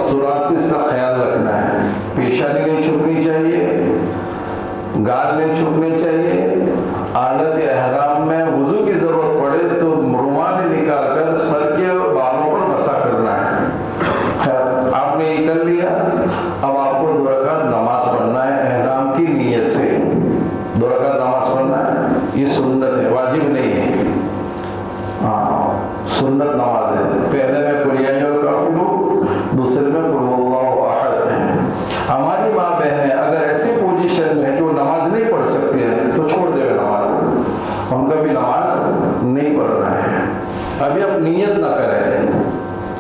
مستورات کو اس کا خیال رکھنا ہے. پیشانی نہیں چھپنی چاہیے, گال نہیں چھپنے چاہیے. حالت احرام میں وضو کی ضرورت پڑے تو رومال نکال کر سر کے بالوں پر مسح کرنا ہے. خیر, آپ نے یہ کر لیا. اب آپ کو 2 رکعت نماز پڑھنا ہے احرام کی نیت سے. 2 رکعت نماز پڑھنا ہے. یہ سنت ہے, واجب نہیں ہے. ہاں, سنت نماز ہے. پہلے میں قل یا ایھا الکافرون, دوسرے میں قل ھو اللہ احد. ہماری ماں بہنیں اگر ایسی پوزیشن میں ہے کہ وہ نماز نہیں پڑھ سکتی ہیں تو چھوڑ دے گا نماز, ان کا بھی نماز نہیں پڑھنا ہے. ابھی آپ نیت نہ کریں,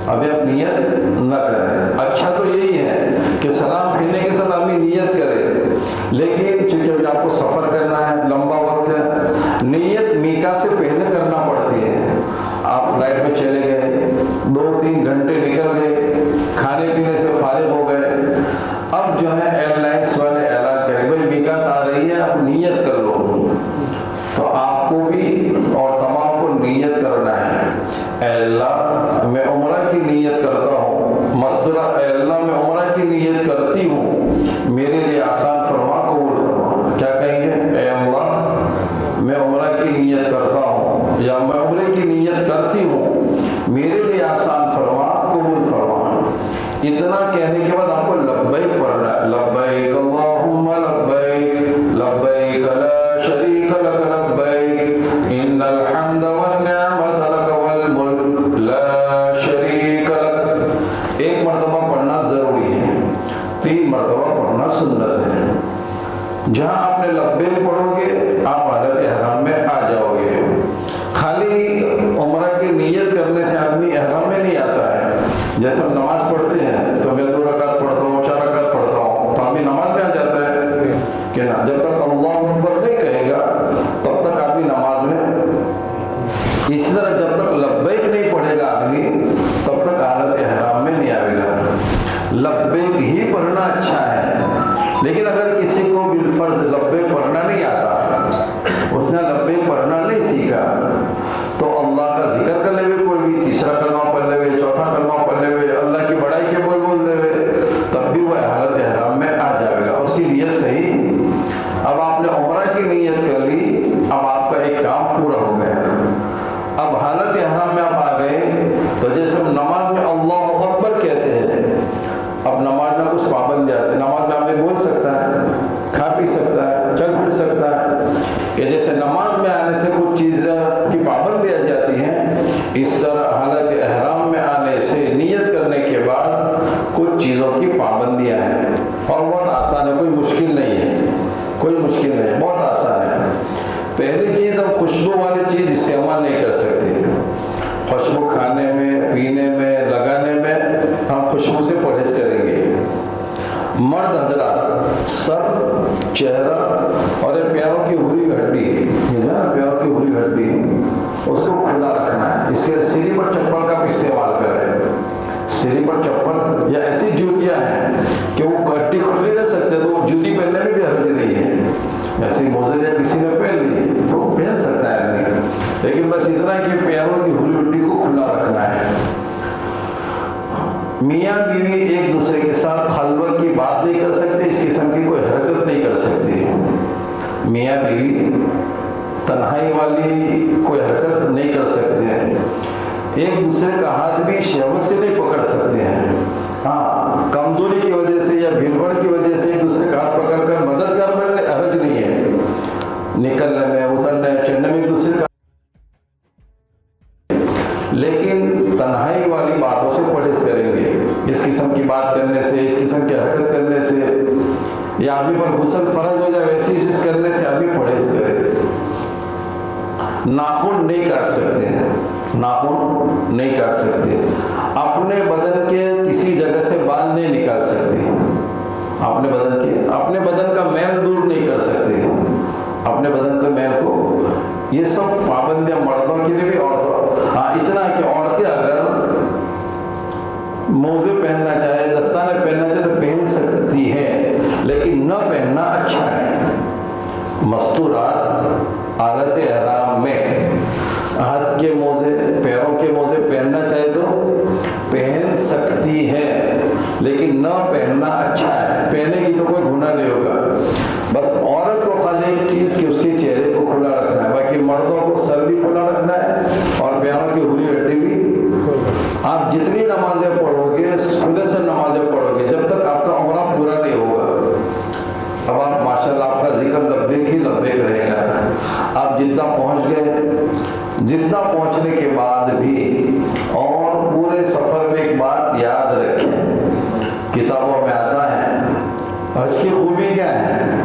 ابھی آپ نیت نہ کریں. اچھا تو یہی ہے کہ سلام پھرنے کے ساتھ آدمی نیت کرے, لیکن چونکہ آپ کو سفر کرنا ہے, لمبا وقت ہے, نیت میقات سے پہلے کرنا پڑتی ہے. آپ فلائٹ میں چلے گئے, 2-3 گھنٹے نکل گئے, کھانے پینے سے فارغ ہو گئے. اب جو ہے ایئر لائنس والے اعلان کریں بھائی میقات آ رہی ہے, آپ نیت کر لو. تو آپ کو بھی اور تمام کو نیت کرنا ہے. اے اللہ میں عمرہ کی نیت کرتا ہوں, مستورہ اے اللہ میں عمرہ کی نیت کرتی ہوں, میرے لیے آسان فرما, قبول فرما. کیا کہیں گے؟ اے اللہ میں عمرہ کی نیت کرتا ہوں یا میں عمرے کی نیت کرتی ہوں, میرے لیے آسان فرما, قبول فرما. اتنا کہنے کے بعد آپ کو لبیک پڑھنا ہے. لبیک اللہم لبیک لبیک لا شریک لک لبیک ان الحمد والنعمت لک والملک لا شریک لک. 1 مرتبہ پڑھنا ضروری ہے, 3 مرتبہ پڑھنا سنت ہے. جہاں آپ نے لبیک پڑھو گے آپ حالت احرام میں آ جاؤ گے. خالی عمرہ کی نیت کرنے سے آدمی احرام میں نہیں آتا ہے. جیسے ہم نماز پڑھتے ہیں تو میں 2 رکعت پڑھتا ہوں, 4 رکعت پڑھتا ہوں, تو آدمی نماز میں آ جاتا ہے کہ نا. جب تک اللہ اکبر نہیں کہے گا تب تک آدمی نماز میں. اسی طرح جب تک لبیک نہیں پڑھے گا آدمی تب تک حالت احرام میں نہیں آئے گا. لبیک ہی پڑھنا اچھا ہے, لیکن اگر کسی کو بالفرض لبیک پڑھنا نہیں آتا, اس نے لبیک پڑھنا نہیں سیکھا, تو اللہ کا ذکر کر لے ہوئے, کوئی بھی تیسرا کلمہ پڑھ لے ہوئے, چوتھا کلمہ پڑھ لے ہوئے, اللہ کی بڑائی کے بول دے ہوئے, تب بھی وہ حالت احرام میں آ جائے گا. اس کی نیت صحیح. اب آپ نے عمرہ کی نیت کر لی, اب آپ کا ایک کام پورا ہو گیا. اب حالت احرام میں آپ آ گئے تو جیسے ہم نماز میں اللہ اکبر کہتے ہیں, اب نماز میں کچھ پابندی آتی ہے. نماز میں آدمی بول سکتا ہے, کھا پی سکتا ہے, چل پھر سکتا ہے, کہ جیسے نماز میں آنے سے کچھ چیز کی پابندی آ جاتی ہیں, اس طرح حالت احرام میں آنے سے نیت کرنے کے بعد کچھ چیزوں کی پابندیاں ہیں. اور بہت آسان ہے, کوئی مشکل نہیں ہے, کوئی مشکل نہیں ہے, بہت آسان ہے. پہلی چیز, ہم خوشبو والی چیز استعمال نہیں کر سکتے. خوشبو کھانے میں, پینے میں, لگانے میں ہم خوشبو سے پرہیز کریں گے. مرد حضرات سر, چہرہ اور پیروں کی بھوری ہڈی, پیروں کی بھوری ہڈی, اس کو کھلا رکھنا ہے. اس کے لیے سیڑھی پر چپل کا بھی استعمال کریں. سیڑھی پر چپل یا ایسی جوتیاں ہیں کہ وہ ہڈی کھلی رہ سکتے, تو وہ جوتی پہننے میں بھی حرج نہیں ہے. ایسی موزے یا کسی نے پہن لی تو وہ پہن سکتا ہے آدمی, لیکن بس اتنا کہ پیروں کی بھوری ہڈی کو کھلا رکھنا ہے. میاں بیوی ایک دوسرے کے ساتھ خلوت کی بات نہیں کر سکتے, اس قسم کی کوئی حرکت نہیں کر سکتی. میاں بیوی تنہائی والی کوئی حرکت نہیں کر سکتے ہیں. ایک دوسرے کا ہاتھ بھی شہوت سے نہیں پکڑ سکتے ہیں. ہاں, کمزوری کی وجہ سے یا بھیڑ کی وجہ سے ایک دوسرے کا ہاتھ پکڑ کر مددگار بننے حرج نہیں ہے. نکلنے میں, اترنے, چڑھنے میں ایک دوسرے کا, لیکن تنہائی والی باتوں سے پرہیز کریں گے. اس قسم کی بات کرنے سے, اس قسم کی حرکت کرنے سے, یا آدمی پر غسل فرض ہو جائے ویسی چیز کرنے سے آدمی پرہیز کرے. ناخن نہیں کاٹ سکتے ہیں, ناخن نہیں کاٹ سکتے. اپنے بدن کے کسی جگہ سے بال نہیں نکال سکتے. اپنے بدن کا میل دور نہیں کر سکتے. اپنے بدن کے میل کو, یہ سب پابندیاں مردوں کے لیے بھی. ہاں, اتنا کہ عورتیں اگر موزے پہننا چاہے, دستانے پہننا چاہے تو پہن سکتی ہے, لیکن نہ پہننا اچھا ہے. مستورات حالت احرام میں ہاتھ کے موزے, پیروں کے موزے پہننا چاہے تو پہن سکتی ہے, لیکن نہ پہننا اچھا ہے، پہنے کی تو کوئی گناہ نہیں ہوگا. بس عورت کو خالی ایک چیز کہ اس کے چہرے کو کھلا رکھنا ہے، باقی مردوں کو سر بھی کھلا رکھنا ہے اور پیروں کی ہوری ہڈی بھی. آپ جتنی نمازیں پڑھو گے، کھلے سے نمازیں پڑھو گے، جب تک آپ کا عمرہ پورا نہیں ہوگا. اب آپ ماشاءاللہ آپ کا ذکر لبیک ہی لبیک رہے گا. آپ جدہ پہنچ گئے، جدہ پہنچنے کے بعد بھی اور پورے سفر میں ایک بات یاد رکھیں، کتابوں میں آتا ہے حج کی خوبی کیا ہے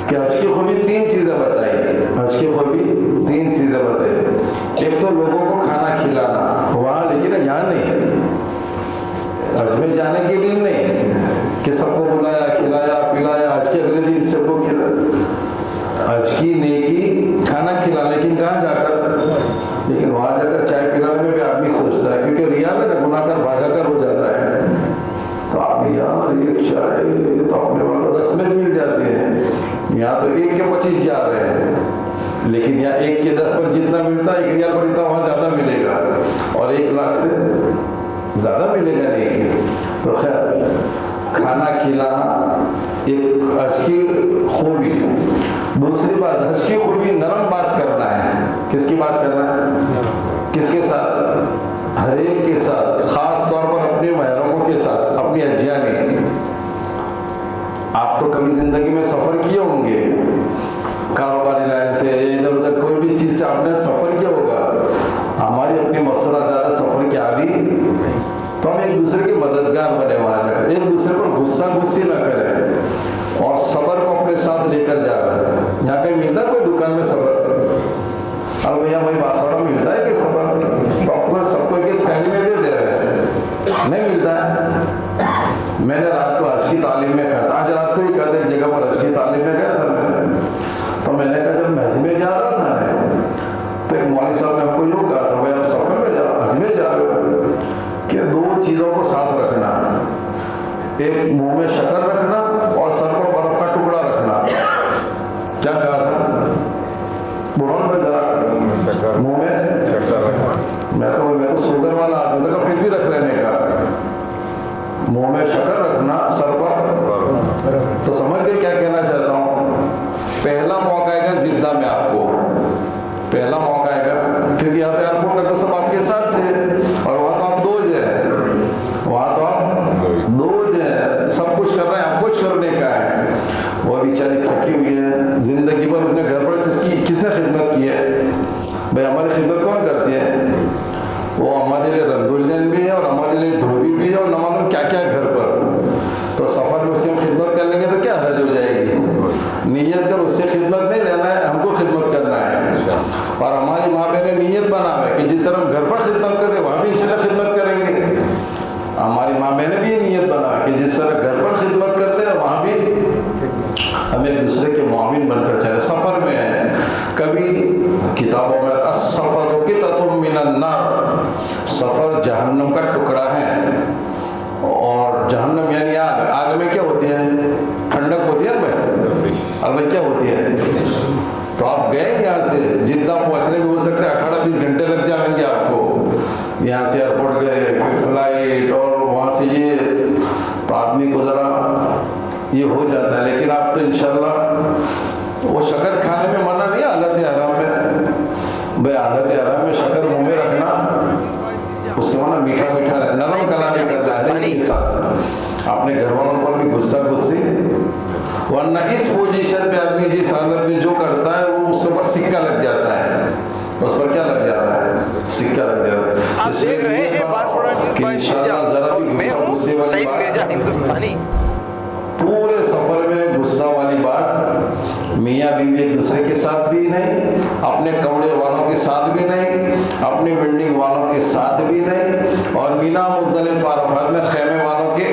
کہ حج کی خوبی 3 چیزیں بتائی گئی. حج کی خوبی 3 چیزیں بتائی. ایک تو لوگوں کو کھانا کھلانا وہاں، لیکن یہاں نہیں. حج میں جانے کے دن نہیں کہ سب کو بلایا کھلایا پلایا، حج کے اگلے دن سب کو کھلایا. حج کی نیکی کھانا کھلانا، لیکن کہاں جا کر؟ لیکن وہاں جا کر چائے پلانے میں بھی آدمی سوچتا ہے، کیونکہ ریا میں نہ گناہ کر بھاگا کر ہو جاتا ہے. تو آپ یار ایک چائے تو اپنے وہاں تو 10 میں مل جاتی ہے، یہاں تو 1 کے 25 جا رہے ہیں. لیکن یہاں 1 کے 10 پر جتنا ملتا ہے 1 ریال پر اتنا وہاں زیادہ ملے گا، اور 1 لاکھ سے زیادہ ملے گا نیکی. تو خیر کھانا کھلانا ایک حج کی خوبی ہے. دوسری بات، حج کی خوبی نرم بات کرنا ہے. کس کی بات کرنا ہے؟ کس کے ساتھ؟ ہر ایک کے ساتھ، خاص طور پر اپنے محرموں کے ساتھ، اپنی حجیانی. آپ تو کبھی زندگی میں سفر کیے ہوں گے، کاروباری لائن سے ادھر ادھر کوئی بھی چیز سے آپ نے سفر کیا ہوگا. ہماری اپنی مسئلہ زیادہ سفر کیا بھی، تو ہم ایک دوسرے کے مددگار بنے وہاں جا کر. ایک دوسرے پر غصہ غصی نہ کریں اور صبر کو اپنے ساتھ لے کر جا رہے ہیں. یہاں کہیں ملتا ہے کوئی دکان میں صبر؟ اب بھیا بھائی باسوڑا ملتا ہے کہ صبر؟ تو آپ کو سب کو ایک تھیلی میں دے رہے ہیں، نہیں ملتا ہے. میں نے رات کو حج کی تعلیم میں کہا تھا، آج رات کو ہی کہا تھا ایک جگہ پر حج کی تعلیم میں گیا تھا میں، تو میں نے کہا جب میں حج میں جا رہا تھا نا، تو ایک مولوی صاحب نے ہم کو یوں کہا تھا، بھائی آپ سفر میں جا رہے ہو، حج میں جا رہے ہو، کہ 2 چیزوں کو ساتھ رکھنا، ایک منہ میں شکر رکھنا اور سر پر برف کا ٹکڑا رکھنا. کیا کہا تھا؟ بڑھون میں ذرا منہ میں شکر رکھنا. میں کہا میں تو شوگر والا آدمی تھا، پھر بھی رکھ لینے کا. منہ میں شکر رکھنا، سر پر. تو سمجھ گئے کیا کہنا چاہتا ہوں؟ پہلا موقع آئے گا جدہ میں، آپ کو پہلا موقع آئے گا، کیونکہ یہاں تو ایئرپورٹ تک تو سب آپ کے ساتھ تھے، اور وہاں تو آپ 2 ہیں، وہاں تو آپ 2 ہیں، سب کچھ کر رہے ہیں، آپ کچھ کرنے کا ہے. وہ بیچاری تھکی ہوئی ہے، زندگی بھر اس نے گھر پر کس نے خدمت کی ہے؟ بھائی ہماری خدمت کون کرتی ہے؟ وہ ہمارے لیے رندولین بھی ہے اور ہمارے لیے دھوبی بھی ہے اور نہ معلوم کیا کیا گھر پر. تو سفر میں اس کی ہم خدمت کر لیں گے تو کیا حرج ہو جائے گی؟ نیت کر اس سے خدمت نہیں لینا ہے، ہم کو خدمت کرنا ہے. اور ہماری ماں بہنیں نیت بنا ہے کہ جس طرح ہم گھر پر خدمت کریں وہاں بھی انشاءاللہ خدمت کریں گے. ہماری ماں بہنیں بھی یہ نیت بنا کہ جس طرح گھر پر خدمت کرتے ہیں وہاں بھی ہم ایک دوسرے کے معاون بن کر چلے. سفر میں ہے، کبھی کتابوں میں السفر قطعۃ من النار، سفر جہنم کا ٹکڑا ہے. اور جہنم یعنی آگ. آگ میں کیا ہوتی ہے؟ ٹھنڈک ہوتی ہے نا. اور میں کیا ہوتی ہے؟ تو آپ گئے یہاں سے جدہ پہنچنے میں ہو سکتا ہے 18-20 گھنٹے لگ جائیں گے آپ کو. یہاں سے ایئرپورٹ گئے، پھر فلائٹ، اور وہاں سے یہ، تو آدمی کو ذرا یہ ہو جاتا ہے. لیکن آپ تو انشاءاللہ وہ شکر کھانے میں منع نہیں ہے حالت حرام میں. بھائی حالت حرام میں شکر منہ میں رکھنا، اس کے معنی میٹھا میٹھا رہنا، نرم کلامی کرنا ہے کے ساتھ. اپنے گھر والوں پر بھی غصہ غصی، ورنہ اس پوزیشن پہ آدمی جس حالت میں جو کرتا ہے وہ اس پر سکہ لگ جاتا ہے. اس پر کیا لگ جاتا ہے؟ سکہ لگ جاتا ہے. آپ دیکھ رہے ہیں کہ انشاءاللہ ذرا بھی میں ہوں سعید مرزا ہندوستانی. پورے سفر میں غصہ والی بات، میاں بیوی ایک دوسرے کے ساتھ بھی نہیں، اپنے کمرے والوں کے ساتھ بھی نہیں، اپنی بلڈنگ والوں کے ساتھ بھی نہیں، اور مینا مزدلفہ عرفات میں خیمے والوں کے.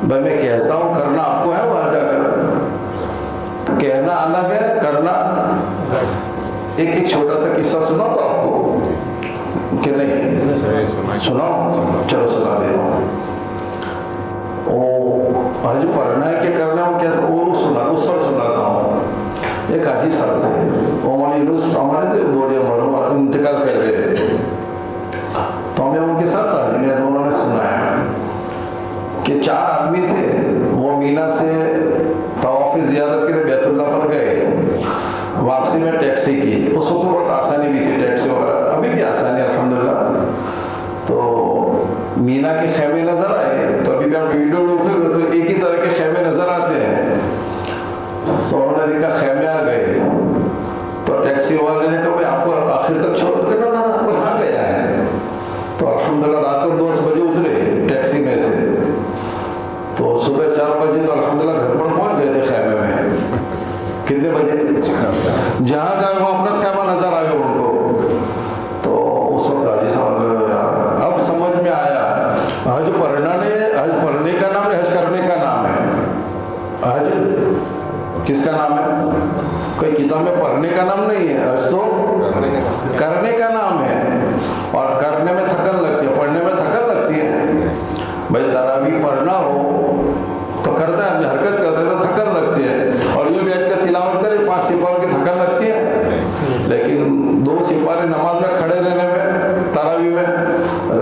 بھائی میں کہتا ہوں کرنا آپ کو ہے وہاں جا کر، کہنا الگ ہے، کرنا. ایک چھوٹا سا قصہ سنا تو آپ کو کہ نہیں سناؤ؟ چلو سنا دے رہا ہوں. حج پڑھنا ہے کہ کرنا ہے کیسا وہ سنا، اس پر سناتا ہوں. ایک حاجی صاحب تھے، وہ ہمارے تھے بڑے عمر انتقال کر گئے، تو ہمیں ان کے ساتھ تعلیم ہے، انہوں نے سنایا کہ 4 آدمی تھے، وہ مینا سے طواف زیارت کے لیے بیت اللہ پر گئے، واپسی میں ٹیکسی کی، اس وقت بہت آسانی بھی تھی ٹیکسی وغیرہ، ابھی بھی آسانی الحمدللہ، تو مینا کے خیمے نظر آئے، تو ابھی بھی آپ ویڈیو دیکھو گے تو ایک ہی طرح کے خیمے نظر آتے ہیں، تو انہوں نے دیکھا خیمے آ گئے، تو ٹیکسی والے نے کہا بھائی آپ کو آخر تک چھوڑ، تو کہ نا بس آ گیا ہے، تو الحمدللہ رات کو 10 بجے اترے ٹیکسی میں سے، تو صبح 4 بجے تو الحمدللہ گھر پر پہنچ گئے تھے خیمے میں، کتنے بجے جہاں گئے وہ اپنا خیمہ نظر آ گیا ان کو، تو اس وقت حاجی صاحب اب سمجھ میں آیا حج پڑھنے کا نام نہیں، حج کرنے کا نام ہے، حج کس کا نام ہے؟ کوئی کتاب میں پڑھنے کا نام نہیں ہے، حج تو کرنے کا نام ہے، اور کرنے میں تھکن لگتی ہے، پڑھنے میں تھکن لگتی ہے، بھائی تراویح پڑھنا ہو تو کرتا ہے، حرکت کرتا ہے تو تھکن لگتی ہے، اور یہ بیٹھ کر تلاوت کرے 5 سپاروں کی تھکن لگتی ہے، لیکن 2 سپارے نماز میں کھڑے رہنے میں تراویح میں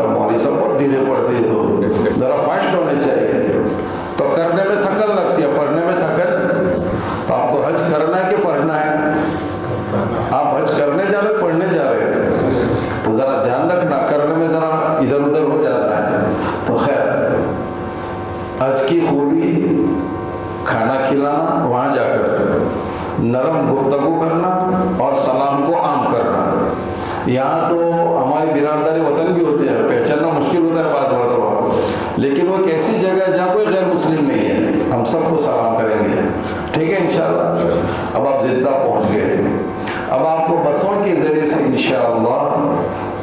مولوی صاحب بہت دھیرے پڑھتے ہیں، تو ذرا فاسٹ ہونے چاہیے، تو کرنے میں تھکن لگتی ہے، پڑھنے میں تھکن، تو آپ کو حج کرنا ہے کہ پڑھنا ہے؟ آپ حج کرنے جا رہے پڑھنے جا رہے، تو ذرا دھیان رکھنا، کرنے میں ذرا ادھر ادھر ہو جاتا ہے، تو خیر حج کی خوبی کھانا کھلانا، وہاں جا کر نرم گفتگو کرنا اور سلام کو عام کرنا، یہاں تو ہماری برادری وطن بھی ہوتے ہیں، پہچاننا مشکل ہوتا ہے بعض مرتبہ، لیکن وہ ایک ایسی جگہ ہے جہاں کوئی غیر مسلم نہیں ہے، ہم سب کو سلام کریں گے، ٹھیک ہے انشاءاللہ۔ اب آپ جدہ پہنچ گئے، اب آپ کو بسوں کے ذریعے سے انشاءاللہ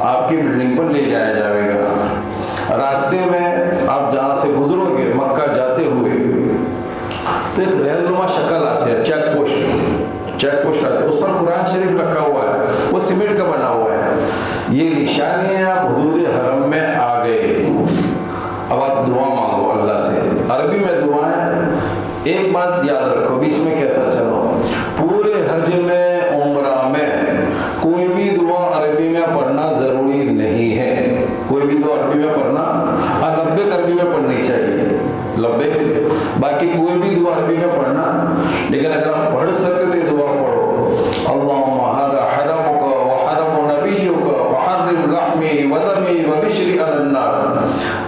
آپ کی بلڈنگ پر لے جایا جائے گا، راستے میں آپ جہاں سے گزرو گے مکہ جاتے ہوئے تو ایک رہنما شکل آتی ہے، چیک پوسٹ آتی ہے، اس پر قرآن شریف رکھا ہوا ہے، وہ سیمنٹ کا بنا ہوا ہے، یہ نشانی ہے آپ حدود حرم میں آ گئے، اب آپ دعا مانگو اللہ سے، عربی میں دعائیں، ایک بات یاد رکھو بیچ میں کیسا چلو، پورے حج میں عمرہ میں کوئی بھی دعا عربی میں پڑھنا ضروری نہیں ہے، کوئی بھی دعا عربی میں پڑھنا، لبیک عربی میں پڑھنی چاہیے، لبیک، باقی کوئی بھی دعا عربی میں پڑھنا، لیکن اگر آپ پڑھ سکتے تو یہ دعا پڑھو، اللہم ھذا حرمک وحرم نبیک فحرم لحمی ودمی وبشری علی النار،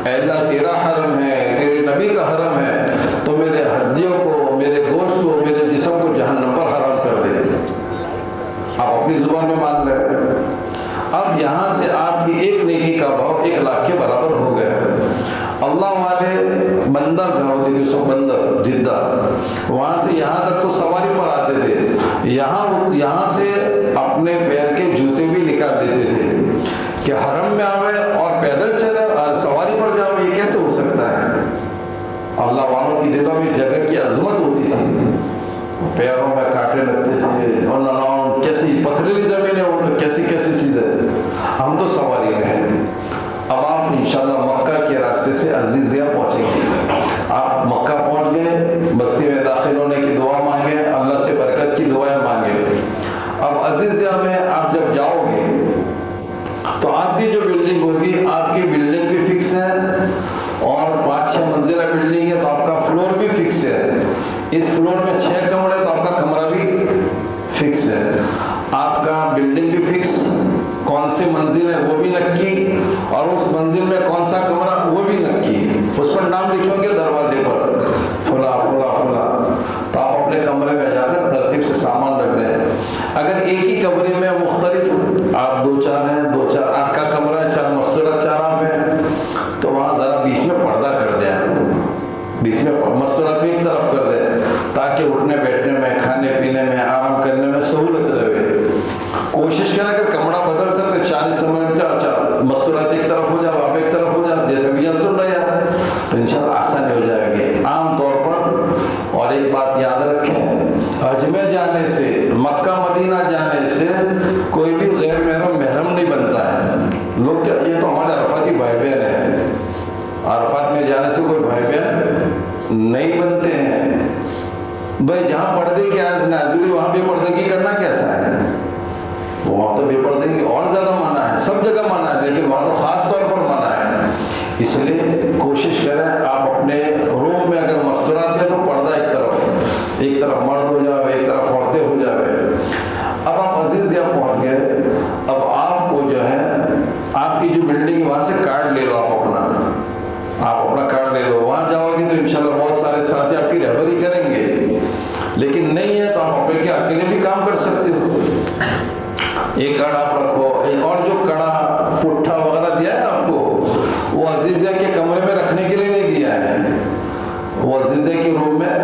اے اللہ تیرا حرم ہے، تیرے نبی کا حرم ہے، تو میرے ہڈیوں کو، میرے گوشت کو، میرے جسم کو جہنم پر حرام کر دے، آپ اپنی زبان میں مان لیں۔ اب یہاں سے آپ کی ایک نیکی کا بھاؤ 1 لاکھ کے برابر ہو گیا۔ اللہ والے بندر گاہ ہوتے تھے، سب بندر جدہ، وہاں سے یہاں تک تو سواری پر آتے تھے، یہاں سے اپنے پیر کے جوتے بھی نکال دیتے تھے کہ حرم میں آوے اور پیدل چلے اور سواری پر جاؤ، یہ کیسے ہو سکتا ہے؟ اللہ والوں کی دلوں میں جگہ کی عظمت ہوتی تھی، پیروں میں کانٹے لگتے تھے، اور کیسی پتھریلی زمینیں ہو تو کیسی چیزیں، ہم تو سواری میں ہیں۔ اب آپ انشاءاللہ مکہ کے راستے سے عزیزیہ پہنچیں گے، آپ مکہ پہنچ گئے، بستی میں داخل ہونے کی دعا مانگے، اللہ سے برکت کی دعائیں مانگے۔ اب عزیزیہ میں آپ جب جاؤ گے تو آپ کی جو بلڈنگ ہوگی، آپ کی بلڈنگ بھی فکس ہے، اور 5-6 منزلہ بلڈنگ ہے تو آپ کا فلور بھی فکس ہے، اس فلور میں 6 کمرے تو آپ کا کمرہ بھی فکس ہے، آپ کا بلڈنگ بھی فکس، کون سی منزل ہے وہ بھی نکی، اور اس منزل میں کون سا کمرہ وہ بھی نکی، اس پر نام لکھیں گے دروازے پر فلا فلا فلا، تو آپ اپنے کمرے میں جا کر ترتیب سے سامان رکھ دیں۔ اگر ایک ہی کمرے میں مختلف آپ 2-4 ہیں، 2-4 8 کا کمرہ ہے، 4 مستورات 4 آپ ہیں، تو وہاں ذرا بیچ میں پردہ کر دیں، بیچ میں مستورات بھی ایک طرف کر دیں تاکہ اٹھنے بیٹھنے میں، کھانے پینے میں، آرام کرنے میں سہولت رہے۔ کوشش کریں اگر کمرہ بدل سکتے 40 مستورات ایک طرف ہو جائے، آپ ایک طرف ہو جائے، جیسے بھی سن رہے ہیں تو انشاءاللہ آسانی ہو جائے گی عام طور پر۔ اور ایک بات یاد رکھیں، حج میں جانے سے، مکہ مدینہ جانے سے کوئی بھی غیر محرم نہیں بنتا ہے۔ لوگ کیا، یہ تو ہمارے عرفاتی بھائی بہن ہیں، عرفات میں جانے سے کوئی بھائی بہن نہیں بنتے ہیں۔ بھائی جہاں پردے کی آیت نازل ہوئی وہاں بے پردگی کرنا کیسا ہے؟ وہاں تو بے پردگی اور زیادہ منع ہے، سب جگہ منع ہے، لیکن وہاں تو خاص طور پر منع ہے۔ اس لیے کوشش کریں آپ اپنے انشاءاللہ بہت سارے ساتھی آپ کی رہبری کریں گے، لیکن نہیں ہے تو آپ اپنے کے اکیلے بھی کام کر سکتے ہو۔ ایک کڑا آپ رکھو، ایک اور جو کڑا پٹھا وغیرہ دیا ہے نا آپ کو، وہ عزیزہ کے کمرے میں رکھنے کے لیے نہیں دیا ہے، وہ عزیزہ کے روم میں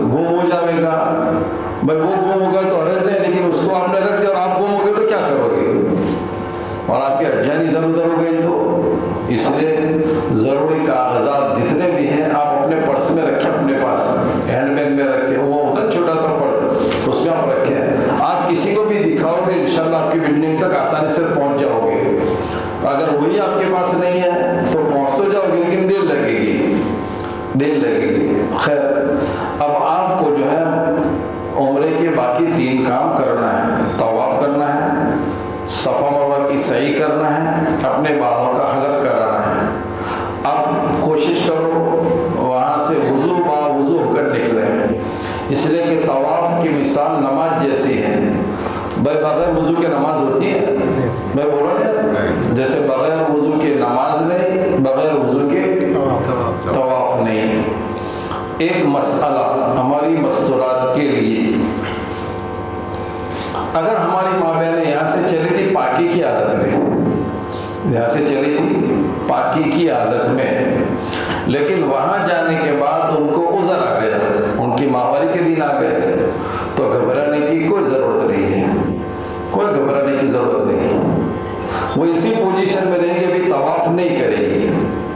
گم ہو جائے گا، بھائی وہ گم ہوگا تو حرج نہیں، لیکن اس کو آپ نے رکھ دیا اور آپ گم ہو گئے تو کیا کرو گے، اور آپ کے اجان ادھر ادھر ہو گئی تو اس لیے ضروری کاغذات جتنے بھی ہیں آپ اپنے پرس میں رکھیں، اپنے پاس ہینڈ بیگ میں رکھیں، وہ ہوتا ہے چھوٹا سا پرس، اس میں آپ رکھیں، آپ کسی کو بھی دکھاؤ گے انشاءاللہ آپ کی بلڈنگ تک آسانی سے پہنچ جاؤ گے۔ اگر وہی آپ کے پاس نہیں ہے تو پہنچ تو جاؤ گے لیکن دیر لگے گی، دیر لگے گی۔ خیر، اب آپ کو جو ہے عمرے کے باقی 3 کام کرنا ہے، طواف کرنا ہے، صفا مروہ کی سعی کرنا ہے، اپنے بالوں کا حلق کرانا ہے۔ اب کوشش کرو وہاں سے وضو وضو ہو کر نکلے، اس لیے کہ طواف کی مثال نماز جیسی ہے، بھائی بغیر وضو کے نماز ہوتی ہے، میں بول رہا ہوں جیسے بغیر وضو کے نماز نہیں، بغیر وضو کے طواف نہیں۔ ایک مسئلہ ہماری مستورات کے لیے، اگر ہماری ماں بہنیں یہاں سے چلی تھی پاکی کی حالت میں، یہاں سے چلی تھی پاکی کی حالت میں، لیکن وہاں جانے کے بعد ان کو عذر آ گیا، ان کی ماہواری کے دن آ گئے، تو گھبرانے کی کوئی ضرورت نہیں ہے، کوئی گھبرانے کی ضرورت نہیں، وہ اسی پوزیشن میں رہیں گے، ابھی طواف نہیں کرے گی،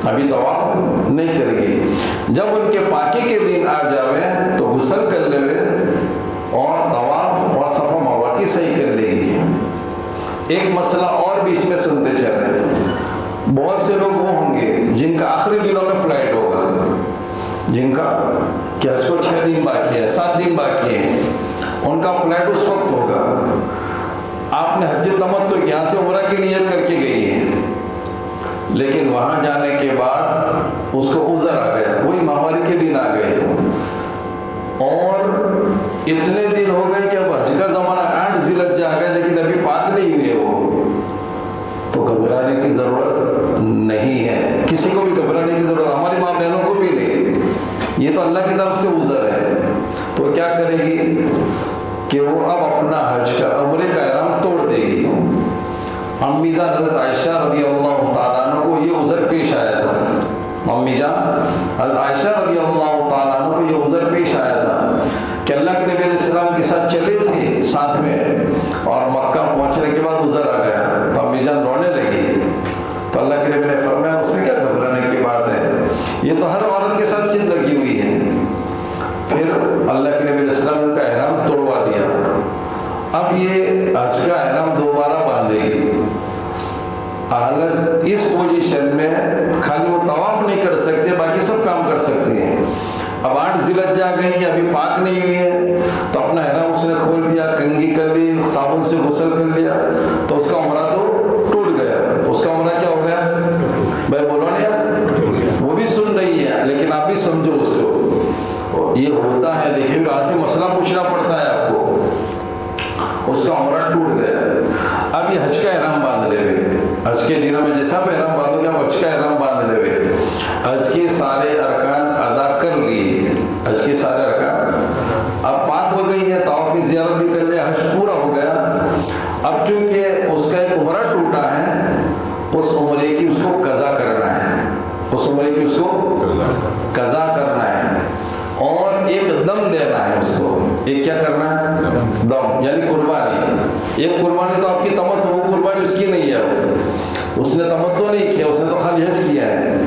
ابھی طواف نہیں کرے گی۔ جب ان کے پاکی کے دن آ جاوے تو غسل کر لے اور طواف اور صفا مروہ کی صحیح کر لے گی۔ ایک مسئلہ اور بھی اس میں سنتے چلے، بہت سے لوگ وہ ہوں گے جن کا آخری دنوں میں فلائٹ ہوگا، جن کا کہ حج کو 6 دن باقی ہے، 7 دن باقی ہے، ان کا فلائٹ اس وقت ہوگا، آپ نے حج تمتع یہاں سے عمرہ کی نیت کر کے گئی ہے، لیکن وہاں جانے کے بعد اس کو عذر آ گیا، وہی ماہواری کے دن آ گئے، اور اتنے دن ہو گئے کہ اب حج کا زمانہ 8 ذی الحجہ آ گیا لیکن ابھی پاک نہیں ہوئے وہ، تو گھبرانے کی ضرورت نہیں ہے، کسی کو بھی گھبرانے کی ضرورت، ہماری ماں بہنوں کو بھی نہیں، یہ تو اللہ کی طرف سے عذر ہے، تو کیا کرے گی کہ وہ اب اپنا حج کا عمرے کا احرام توڑ دے گی۔ امی جان حضرت عائشہ رضی اللہ تعالیٰ عنہ کو یہ عذر پیش آیا تھا، امی جان حضرت عائشہ رضی اللہ تعالیٰ عنہ کو یہ عذر پیش آیا تھا کہ اللہ کے نبی علیہ السلام کے ساتھ چلے تھے ساتھ میں، اور مکہ پہنچنے کے بعد عذر آ گیا تو امی جان رونے لگی، تو اللہ کے نبی نے فرمایا اس میں کیا گھبرانے کی بات ہے، یہ تو ہر عورت کے ساتھ چیز لگی ہوئی ہے۔ پھر اللہ کے نبی علیہ السلام نے ان کا احرام توڑوا دیا، اب یہ حج کا احرام دوبارہ باندھے گی، حالت اس پوزیشن میں خالی وہ طواف نہیں کر سکتے، باقی سب کام کر سکتے ہیں۔ اب 8 ذی الحجہ آ گئی ہے، ابھی پاک نہیں ہوئی ہے، تو اپنا احرام اس نے کھول دیا، کنگھی کر لی، صابن سے غسل کر لیا، تو اس کا عمرہ تو ٹوٹ گیا، اس کا عمرہ کیا ہو گیا، بھائی بولو نا یار، وہ بھی سن رہی ہے لیکن آپ بھی سمجھو اس کو، یہ ہوتا ہے، لیکن وہاں سے مسئلہ پوچھنا پڑتا ہے آپ کو، اس کا عمرہ ٹوٹ گیا، اب یہ حج کا احرام باندھ لے ہوئے، حج کے دنوں میں جیسا بھی احرام باندھو گے آپ حج کا احرام باندھ لے ہوئے، حج کے سارے ارکان ادا کر لیے، حج کے سارے ارکان اب پاک ہو گئی ہے، طواف زیارت بھی کر لیا، حج پورا ہو گیا، اب چونکہ اس کا ایک عمرہ ٹوٹا ہے، اس عمرے کی اس کو قضا کرنا ہے، اس عمرے کی اس کو قضا کرنا ہے، اور ایک دم دینا ہے اس کو، ایک کیا کرنا ہے، دم یعنی قربانی، ایک قربانی تو آپ کی تمتع، وہ قربانی اس کی نہیں ہے، اس نے تمتع نہیں کیا، اس نے تو خالی حج کیا ہے،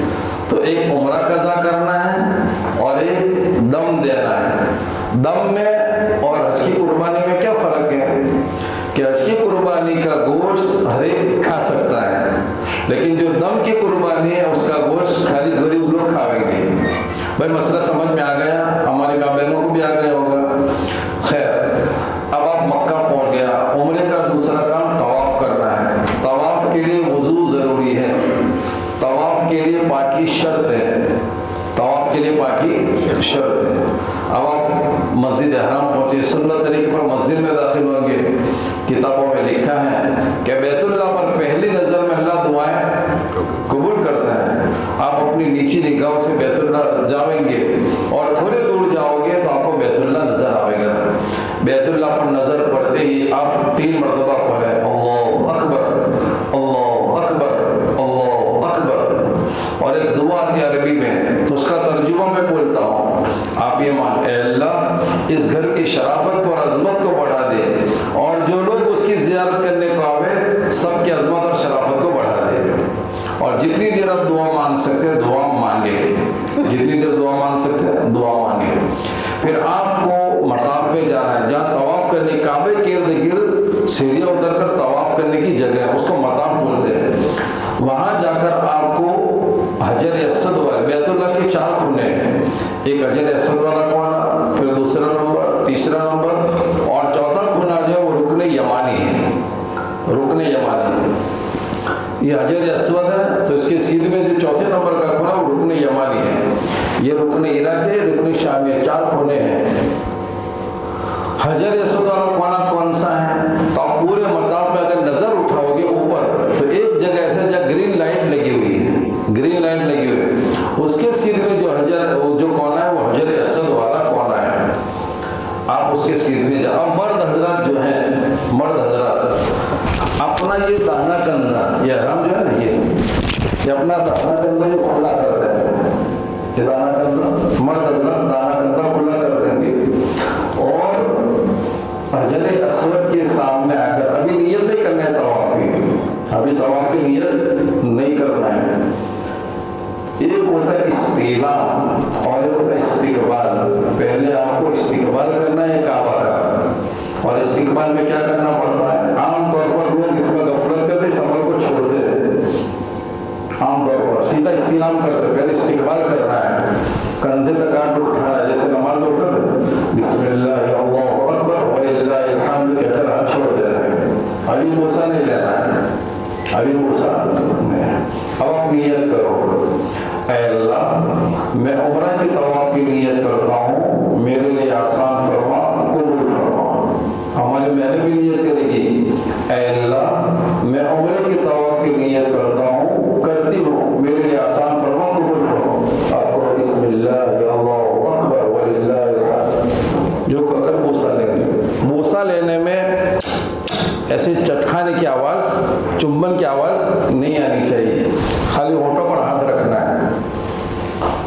تو ایک عمرہ قضا کرنا ہے اور ایک دم دینا ہے۔ دم میں اور حج کی قربانی میں کیا فرق ہے کہ حج کی قربانی کا گوشت ہر ایک کھا سکتا ہے، لیکن جو دم کی قربانی ہے اس کا گوشت خالی غریب لوگ کھاویں گے۔ بھائی مسئلہ سمجھ میں آ گیا، ہماری ماں بہنوں کو بھی آ گیا ہوگا۔ خیر، اب آپ مکہ پہنچ گیا، عمرے کا دوسرا کام طواف کرنا ہے، طواف کے لیے وضو ضروری ہے، طواف کے لیے پاکی شرط ہے، طواف کے لیے پاکی شرط ہے۔ اب آپ مسجد احرام پہنچے، سنت طریقے پر مسجد میں داخل ہوں گے، کتابوں میں لکھا ہے کہ بیت اللہ پر پہلی نظر میں اللہ دعائیں قبول کرتا ہے. آپ اپنی نیچی نگاہوں سے بیت اللہ جاؤیں گے اور تھوڑے دور جاؤ گے تو آپ کو بیت اللہ نظر آئے گا. بیت اللہ پر نظر پڑتے ہی آپ 3 مرتبہ پڑھیں اللہ اکبر اللہ اکبر اللہ اکبر. اور ایک دعا آتی عربی میں تو اس کا ترجمہ میں بولتا ہوں. آپ یہ مان اے اللہ اس گھر کی شرافت کو اور عظمت کو بڑھا دے اور جو لوگ اس کی زیارت کرنے کو آوے سب کی عظمت اور شرافت کو بڑھا دے. اور جتنی دیر آپ دعا مانگ سکتے ہیں دعا مانگے, جتنی دیر دعا مانگ سکتے ہیں دعا مانگے. پھر آپ کو مطاف میں جانا ہے جہاں طواف کرنے کعبے کے ارد گرد سیڑھیاں اتر کر طواف کرنے کی جگہ ہے, اس کو مطاف بولتے ہیں. وہاں جا کر آپ کو حجر اسود والے بیت اللہ کے 4 کونے ہیں. ایک حجر اسود والا کونا, پھر دوسرا نمبر, تیسرا نمبر اور چوتھا کونا جو ہے وہ رکن یمانی ہے. رکن یمانی یہ حجر اسود ہے تو اس کے سیدھے میں جو چوتھے نمبر کا کونا وہ رکن یمانی ہے. یہ رکن عراق ہے, رکن شامی ہے, 4 کونے ہیں. حجر اسود والا کونا کون سا ہے تو آپ پورے مطاف میں اگر نظر اٹھاؤ گے اوپر تو ایک جگہ ایسا جہاں گرین لائٹ لگی ہوئی ہے, گرین لائٹ لگی ہوئی ہے, اس کے سیدھے میں جو کونا ہے وہ حجر اسود والا کونا ہے. آپ اس کے سیدھے میں جاؤ. اب مرد حضرات جو ہیں, مرد حضرات اپنا یہ داہنا کندھا, یہ حرام جو ہے نا یہ اپنا داہنا کندھا جو کھلا کرتے ہیں, یہ داہنا کندھا مرد حضرات داہنا کندھا کھلا کر دیں گے اور حجر اسود کے سامنے آ کر ابھی نیت نہیں کرنا ہے طواف کی, ابھی طواف کی نیت نہیں کرنا ہے. ایک ہوتا ہے استعلام اور ایک ہوتا ہے استقبال. پہلے آپ کو استقبال کرنا ہے کعبہ کا, اور استقبال میں کیا کرنا پڑتا ہے؟ عام طور پر لوگ اس میں غفلت کرتے سفر کو چھوڑتے ہیں. عام طور پر سیدھا استعلام کرتے, پہلے استقبال کرنا ہے, کندھے تک ہاتھ اٹھانا ہے جیسے نماز میں اٹھتے بسم اللہ اللہ اکبر وللہ الحمد کہہ کر ہاتھ چھوڑ دینا ہے. ابھی بوسہ نہیں لینا ہے, ابھی بوسہ نہیں. اب آپ نیت کرو اے اللہ میں عمرہ کی طواف کی نیت کرتا ہوں, میرے لیے آسان فرما, قبول فرما. ہمارے میں نے بھی نیت کرے گی اے اللہ میں عمرے کی طواف کی نیت کرتا ہوں, کرتی ہوں, میرے لیے آسان فرما, قبول فرما. آپ کو بسم اللہ اللہ اکبر وللہ الحمد جو کہہ کر بوسہ لیں گے. بوسہ لینے میں ایسے چٹکانے کی آواز, چمبن کی آواز نہیں آنی چاہیے, خالی ہونٹوں پر ہاتھ رکھنا ہے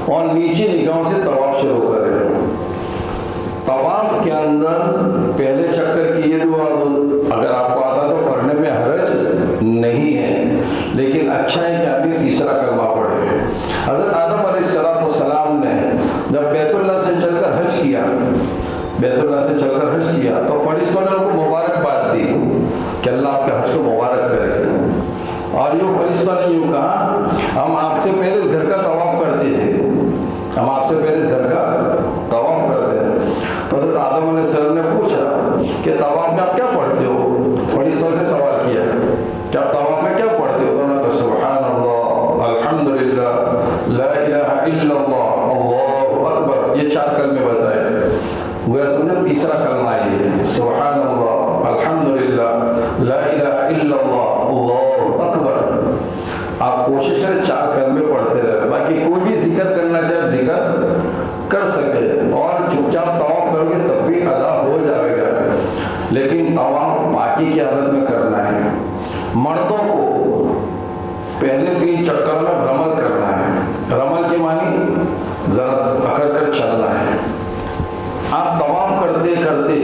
اور نیچے نگاہوں سے طواف شروع کریں. طواف کے اندر پہلے چکر کی یہ دعا اگر آپ کو آتا تو پڑھنے میں حرج نہیں ہے, لیکن اچھا ہے کہ ابھی تیسرا کلمہ پڑھے. حضرت آدم علیہ السلام نے جب بیت اللہ سے چل کر حج کیا, بیت اللہ سے چل کر حج کیا تو فرشتوں نے ان کو مبارکباد دی کہ اللہ آپ کے حج کو مبارک کرے. اور یوں فرشتوں نے یوں کہا ہم آپ سے پہلے اس گھر کا طواف کرتے تھے, ہم آپ سے پہلے اس گھر کا طواف کرتے ہیں. تو حضرت آدم علیہ السلام نے پوچھا کہ طواف میں آپ کیا پڑھتے ہو؟ فرشتوں سے سوال کیا کہ آپ طواف میں کیا پڑھتے ہو؟ تو انہوں نے کہا سبحان اللہ الحمدللہ لا الہ الا اللہ اللہ اکبر, یہ 4 کلمے بتائے. وہ سمجھے تیسرا کلمہ ہے سبحان اللہ الحمدللہ لا الہ الا اللہ اللہ اکبر. آپ کوشش کریں 4 کلمے پڑھتے رہے, باقی کوئی بھی ذکر کرنا چاہے ذکر کر سکے, اور چپ چاپ طواف کرو گے تب بھی ادا ہو جائے گا, لیکن طواف پاکی کی حالت میں کرنا ہے. مردوں کو پہلے 3 چکر میں رمل کرنا ہے. رمل کے معنی ذرا اکڑ کر چلنا ہے. آپ طواف کرتے کرتے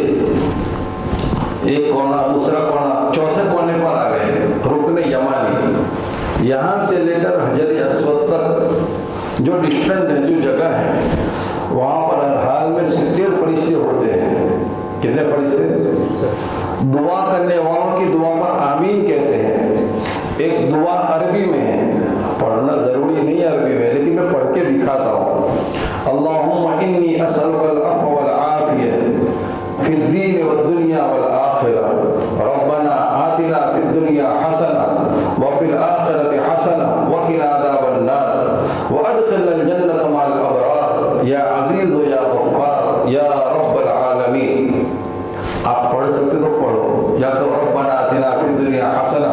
ایک کونا دوسرا کونا چوتھے کونے پر آ گئے, رکن یمانی. یہاں سے لے کر حجر اسود تک جو ڈسٹنٹ ہے, جو جگہ ہے, وہاں پر ہر حال میں 70 فرشتے ہوتے ہیں. کتنے فرشتے؟ دعا کرنے والوں کی دعا پر آمین کہتے ہیں. ایک دعا عربی میں ہے, پڑھنا ضروری نہیں ہے عربی میں, لیکن میں پڑھ کے دکھاتا ہوں. اللہم انی اسألک العفو والعافیہ فی الدین والدنیا والآخرہ, ربنا آتنا فی الدنیا حسنہ وفی الآخرة حسنہ وقنا عذاب النار وادخلنا الجنة مع الابرار یا عزیز و یا غفار یا رب العالمین. آپ پڑھ سکتے تو پڑھو, یا تو ربنا آتنا فی الدنیا حسنہ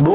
2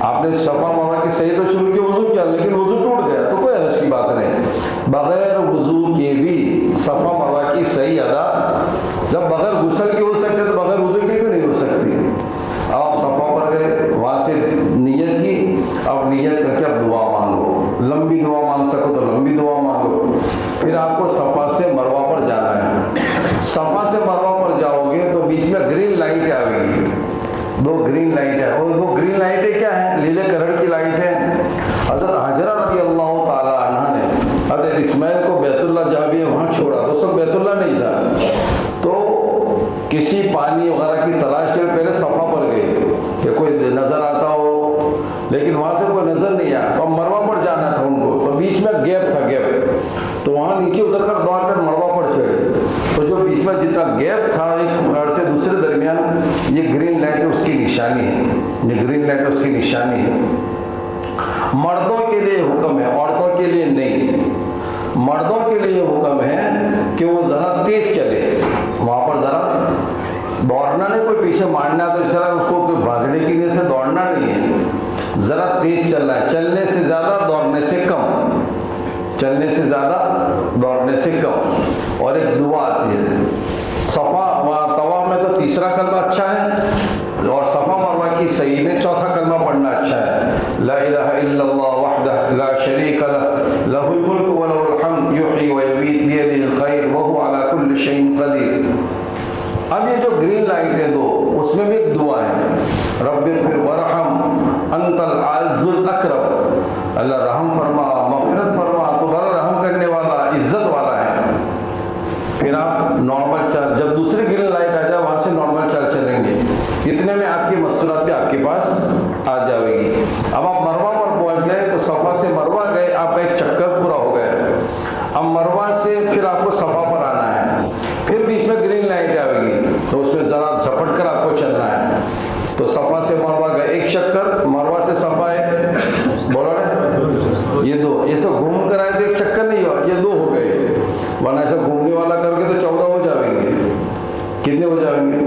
آپ نے صفا مروا کی صحیح تو شروع کی، وضو کیا لیکن وضو ٹوٹ گیا تو کوئی حرج کی بات نہیں، بغیر وضو کے بھی صفا مروا کی صحیح ادا، جب بغیر غسل کے ہو سکتے تو بغیر وضو کے بھی نہیں ہو سکتی۔ اب آپ صفا پر گئے، وہاں سے نیت کی، اب نیت کر کے اب دعا مانگو، لمبی دعا مانگ سکو تو لمبی دعا مانگو۔ پھر آپ کو صفا سے مروہ پر جانا ہے، صفا سے مروہ پر جاؤ گے تو بیچ میں گرین لائٹ آئے گی، 2 گرین لائٹ ہے، اور وہ گرین لائٹیں کیا ہیں؟ لیلے کلر کی لائٹ ہے۔ حضرت حجرہ رضی اللہ تعالی عنہ نے حضرت اسماعیل کو بیت اللہ جہاں بھی ہے وہاں چھوڑا، تو سب بیت اللہ نہیں تھا، تو کسی پانی وغیرہ کی تلاش کے پہلے صفا پر گئے کہ کوئی نظر آتا ہو، لیکن وہاں سے کوئی نظر نہیں آیا، تو مروہ پر جانا تھا ان کو، تو بیچ میں گیپ تھا، گیپ، تو وہاں نیچے اتر کر دوڑ کر مروہ پر چڑھے، تو جو بیچ میں جتنا گیپ تھا ایک پہاڑ سے دوسرے درمیان، یہ گرین لائٹ اس کی نشانی ہے، یہ گرین لائٹ اس کی نشانی ہے۔ مردوں کے لیے حکم ہے، عورتوں کے لیے نہیں۔ مردوں کے لیے حکم ہے کہ وہ ذرا تیز چلے، وہاں پر ذرا دوڑنا نہیں، کوئی پیچھے مارنا تو اس طرح اس کو کوئی بھاگنے کی وجہ سے دوڑنا نہیں ہے، ذرا تیز چلنا ہے، چلنے سے زیادہ دوڑنے سے کم، چلنے سے زیادہ دوڑنے سے کم۔ اور ایک دعا آتی ہے صفا طواف میں تو تیسرا کلمہ اچھا ہے، اور صفا مروہ کی صحیح میں چوتھا کلمہ پڑھنا اچھا ہے، لا الہ الا اللہ وحدہ لا شریک لہ لہ الملک ولہ الحمد یحیی ویمیت بیدہ الخیر وہو علی کل شیء قدیر۔ اب یہ جو گرین لائٹ ہے 2، اس میں بھی ایک دعا ہے، رب اغفر ورحم انت العز الاکرم، اللہ رحم فرما، مغفرت فرما، تو بڑا رحم کرنے والا، عزت والا ہے۔ پھر آپ نارمل چل، جب دوسری گرین لائٹ آ جائے وہاں سے نارمل چل چلیں گے، اتنے میں آپ کی مستورات بھی آپ کے پاس آ جائے گی۔ اب آپ مروہ پر پہنچ گئے تو صفا سے مروہ گئے، آپ کا ایک چکر پورا ہو گیا، اب مروہ سے پھر آپ کو صفا پر آنا ہے، پھر بیچ میں گرین لائٹ آئے گی تو اس میں ذرا جھپٹ کر آپ کو چلنا ہے، تو صفا سے مروہ گئے ایک چکر، مروہ سے صفا ہے، بولو نا یہ 2، یہ سب گھوم کر آئے تو ایک چکر نہیں ہوا، یہ 2 ہو گئے، ورنہ ایسا گھومنے والا کر کے تو 14 ہو جائیں گے، کتنے ہو جائیں گے؟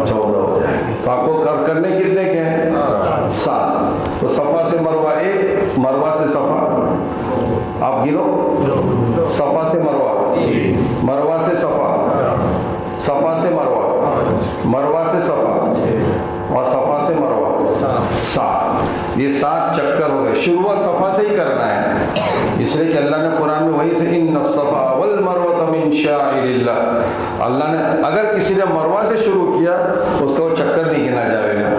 14 ہو جائیں گے، تو آپ کو کرنے کتنے کے ہیں؟ 7۔ تو صفا سے مروہ 1، مروہ سے صفا، آپ گنو، صفا سے مروہ، مروہ سے صفا، صفا سے مروہ، مروہ سے صفا، اور صفا سے مروہ، 7۔ یہ 7 چکر ہو گئے، شروع صفا سے ہی کرنا ہے، اس لیے کہ اللہ نے قرآن میں وہی سے ان الصفا والمروہ من شعائر اللہ، اللہ نے اگر کسی نے مروہ سے شروع کیا اس کا وہ چکر نہیں گنا جائے گا،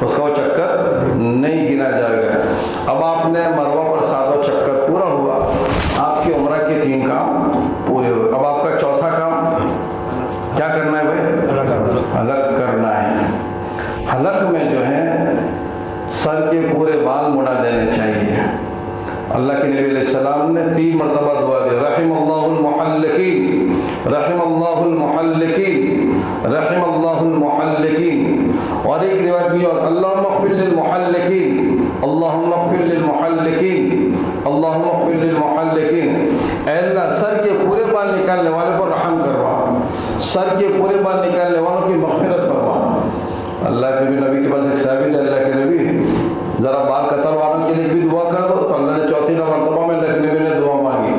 اس کا وہ چکر نہیں گنا جائے گا۔ اب آپ نے مروہ پر 7واں چکر پورا ہوا، آپ کی عمرہ کے 3 کام پورے ہوئے۔ اب آپ کا چوتھا کام کیا کرنا ہے بھائی؟ حلق کرنا ہے۔ حلق میں جو ہے سر کے پورے بال مڑا دینے چاہیے۔ اللہ کے نبی علیہ السلام نے 3 مرتبہ دعا دی، رحم اللہ المحلقین، رحم اللہ المحلقین، رحم اللہ المحلقین، اور ایک روایت بھی، اور اللہم اغفر للمحلقین، اللہم اغفر للمحلقین، اللہم اغفر للمحلقین، اے اللہ سر کے پورے بال نکالنے والے پر رحم کروا، سر کے پورے بال نکالنے والوں کی مغفرت فرما۔ اللہ کے نبی کے پاس ایک صحابی تھے، اللہ کے نبی ذرا بال قطر والوں کے لیے بھی دعا کر دو، تو اللہ نے 4تھی مرتبہ میں اللہ کے نبی نے دعا مانگی،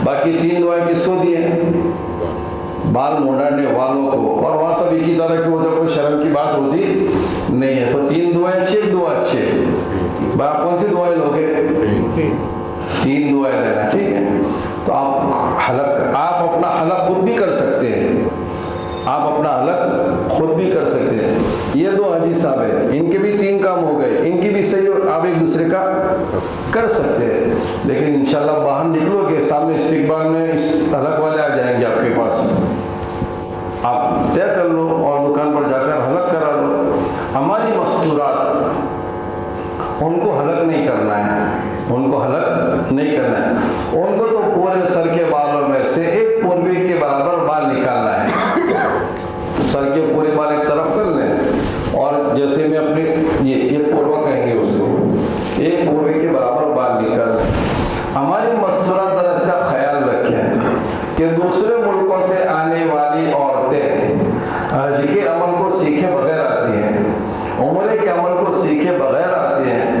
باقی 3 دعائیں کس کو دی ہیں؟ بال مونڈنے والوں کو، اور وہاں سب ایک ہی طرح کی ادھر کوئی شرم کی بات ہوتی نہیں ہے، تو 3 دعائیں اچھی، ایک دعا اچھی ہے، بھائی آپ کون سی دعائیں لوگے؟ 3 دعائیں لینا، ٹھیک ہے؟ تو آپ حلق، آپ اپنا حلق خود بھی کر سکتے ہیں، آپ اپنا حلق خود بھی کر سکتے ہیں۔ یہ 2 حاجی صاحب ہیں، ان کے بھی 3 کام ہو گئے، ان کی بھی صحیح، آپ ایک دوسرے کا کر سکتے ہیں، لیکن انشاءاللہ باہر نکلو گے سامنے استقبال میں اس حلق والے آ جائیں گے آپ کے پاس، آپ طے کر لو اور دکان پر جا کر حلق کرا لو۔ ہماری مستورات ان کو حلق نہیں کرنا ہے، ان کو حلق نہیں کرنا ہے، ان کو تو پورے سر کے بالوں میں سے 1 پوروے کے برابر بال نکالنا ہے، سر کے پورے بال ایک طرف کر لیں، اور جیسے میں اپنی یہ پوروا کہیں گے اس کو، 1 پوروے کے برابر بال نکال لیں۔ ہماری مستورات ذرا اس کا خیال رکھیں کہ دوسرے ملکوں سے آنے والی عورتیں حج کے عمل کو سیکھے بغیر آتی ہیں، عمرے کے عمل کو سیکھے بغیر آتی ہیں،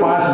5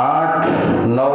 8, 9,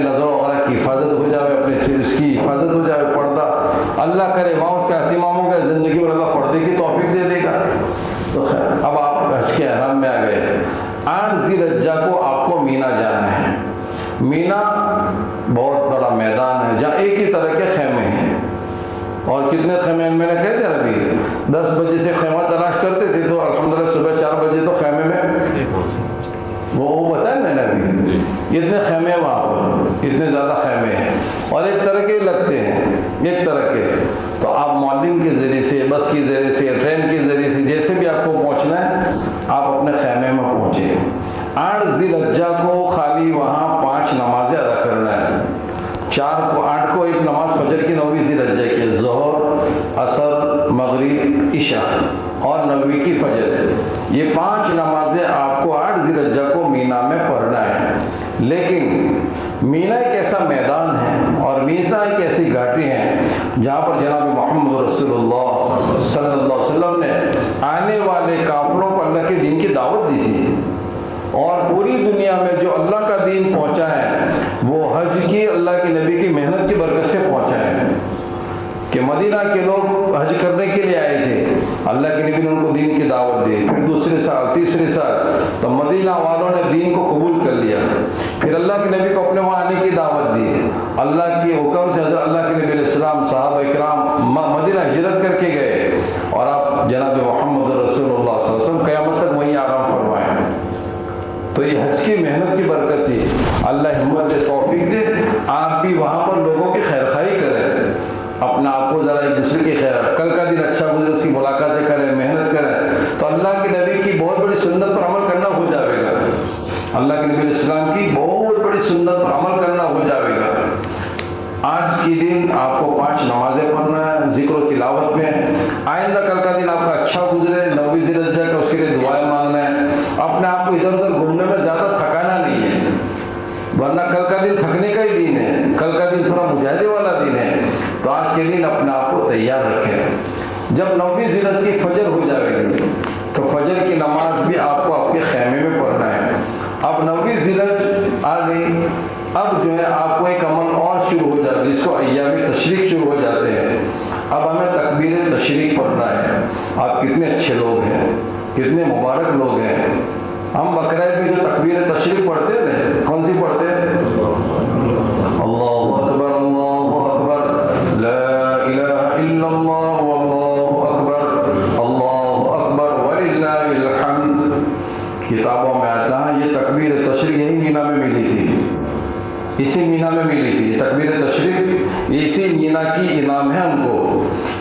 اپنے نظروں وغیرہ کی حفاظت ہو جائے، اپنے اس کی حفاظت ہو جائے، پردہ اللہ کرے وہاں اس کا اہتمام ہو گیا، زندگی میں اللہ پردے کی توفیق دے دے گا۔ تو خیر اب آپ حج کے احرام میں آ گئے، 8 ذی الحجہ کو آپ کو مینا جانا ہے۔ مینا بہت بڑا میدان ہے جہاں ایک ہی طرح کے خیمے ہیں، اور کتنے خیمے میں نے کہہ دیا ابھی 10 بجے سے خیمہ تلاش کرتے تھے تو الحمدللہ صبح 4 بجے تو خیمے میں وہ بتایا میں نے ابھی اتنے خیمے وہاں پر، اتنے زیادہ خیمے ہیں اور ایک طرح کے لگتے ہیں، ایک طرح کے۔ تو آپ معلم کے ذریعے سے، بس کے ذریعے سے، ٹرین کے ذریعے سے، جیسے بھی آپ کو پہنچنا ہے آپ اپنے خیمے میں پہنچے۔ 8 ذی الحجہ کو خالی وہاں 5 نمازیں ادا کرنا ہے۔ 8 کو ایک نماز فجر کی 9ویں ذی الحجہ کی، ظہر، عصر، مغرب، عشاء اور 9ویں کی فجر، یہ 5 نمازیں آپ کو 8 ذی الحجہ کو مینا میں پڑھنا ہے۔ لیکن مینا ایک ایسا میدان ہے اور مینا ایک ایسی گھاٹی ہے جہاں پر جناب محمد رسول اللہ صلی اللہ علیہ وسلم نے آنے والے کافروں کو اللہ کے دین کی دعوت دی تھی، اور پوری دنیا میں جو اللہ کا دین پہنچا ہے وہ حج کی اللہ کے نبی کی محنت کی برکت سے پہنچا ہے، کہ مدینہ کے لوگ حج کرنے کے لیے آئے تھے، اللہ کے نبی نے ان کو دین کی دعوت دی، پھر دوسرے سال، تیسرے سال تو مدینہ والوں نے دین کو قبول کر لیا، پھر اللہ کے نبی کو اپنے وہاں آنے کی دعوت دی، اللہ کے حکم سے حضرت اللہ کے نبی علیہ السلام صحابہ اکرام مدینہ ہجرت کر کے گئے، اور آپ جناب محمد رسول اللہ صلی اللہ علیہ وسلم قیامت تک وہیں آرام فرمائے۔ تو یہ حج کی محنت کی برکت تھی، اللہ ہمت دے، توفیق دے، آپ بھی وہاں پر لوگوں کی خیر خواہی کریں، اپنا آپ کو ذرا ایک دوسرے کی خیر، کل کا دن اچھا گزرے اس کی ملاقاتیں کریں، محنت کریں، تو اللہ کے نبی کی بہت بڑی سنت پر عمل کرنا ہو جائے گا، اللہ کے نبی علیہ السلام کی بہت بڑی سنت پر عمل کرنا ہو جائے گا۔ آج کی دن آپ کو 5 نمازیں پڑھنا ہے ذکر و تلاوت میں، آئندہ کل کا دن آپ کا اچھا گزرے، 9ویں ذی الحجہ کا اس کے لیے دعائیں مانگنا ہے، اپنے آپ کو ادھر ادھر گھومنے میں زیادہ تھکانا نہیں ہے، ورنہ کل کا دن تھکنے کا ہی دن ہے، کل کا دن تھوڑا مجاہدے والا دن ہے، تو آج کے دن اپنے آپ کو تیار رکھیں۔ جب 9ویں ذی الحجہ کی فجر ہو جائے گی تو فجر کی نماز بھی آپ کو آپ کے خیمے میں پڑھنا ہے۔ اب 9ویں ذی الحجہ آ گئی، اب جو ہے آپ کو ایک عمل اور شروع ہو جائے جس کو ایام تشریق شروع ہو جاتے ہیں۔ اب ہمیں تکبیر تشریق پڑھنا ہے۔ آپ کتنے اچھے لوگ ہیں، کتنے مبارک لوگ ہیں۔ ہم بقرعید میں جو تکبیر تشریق پڑھتے ہیں، کون سی پڑھتے ہیں؟ اللہ اکبر، اللہ اکبر، لا الہ الا اللہ، واللہ اکبر، اللہ اکبر وللہ الحمد۔ کتابوں میں آتا ہے یہ تکبیر تشریق یہی مینا میں ملی تھی، اسی مینا میں ملی تھی تکبیر تشریق، اسی مینا کی انعام ہے ہم کو۔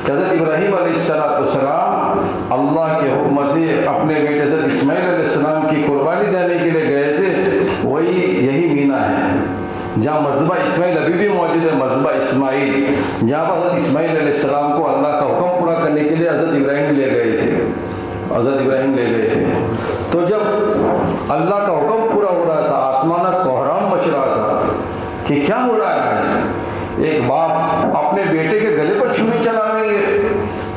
حضرت ابراہیم علیہ السلام اللہ کے حکم سے اپنے بیٹے حضرت اسماعیل علیہ السلام کی قربانی دینے کے لیے گئے تھے، وہی یہی مینا ہے جہاں مذبح اسماعیل ابھی بھی موجود ہے، مذبح اسماعیل، جہاں پر حضرت اسماعیل علیہ السلام کو اللہ کا حکم پورا کرنے کے لیے حضرت ابراہیم لے گئے تھے، حضرت ابراہیم لے گئے تھے۔ تو جب اللہ کا حکم پورا ہو رہا تھا، آسمان کوہرام مچ رہا تھا کہ کیا ہو رہا ہے، ایک باپ اپنے بیٹے کے گلے پر چھری چلاویں گے،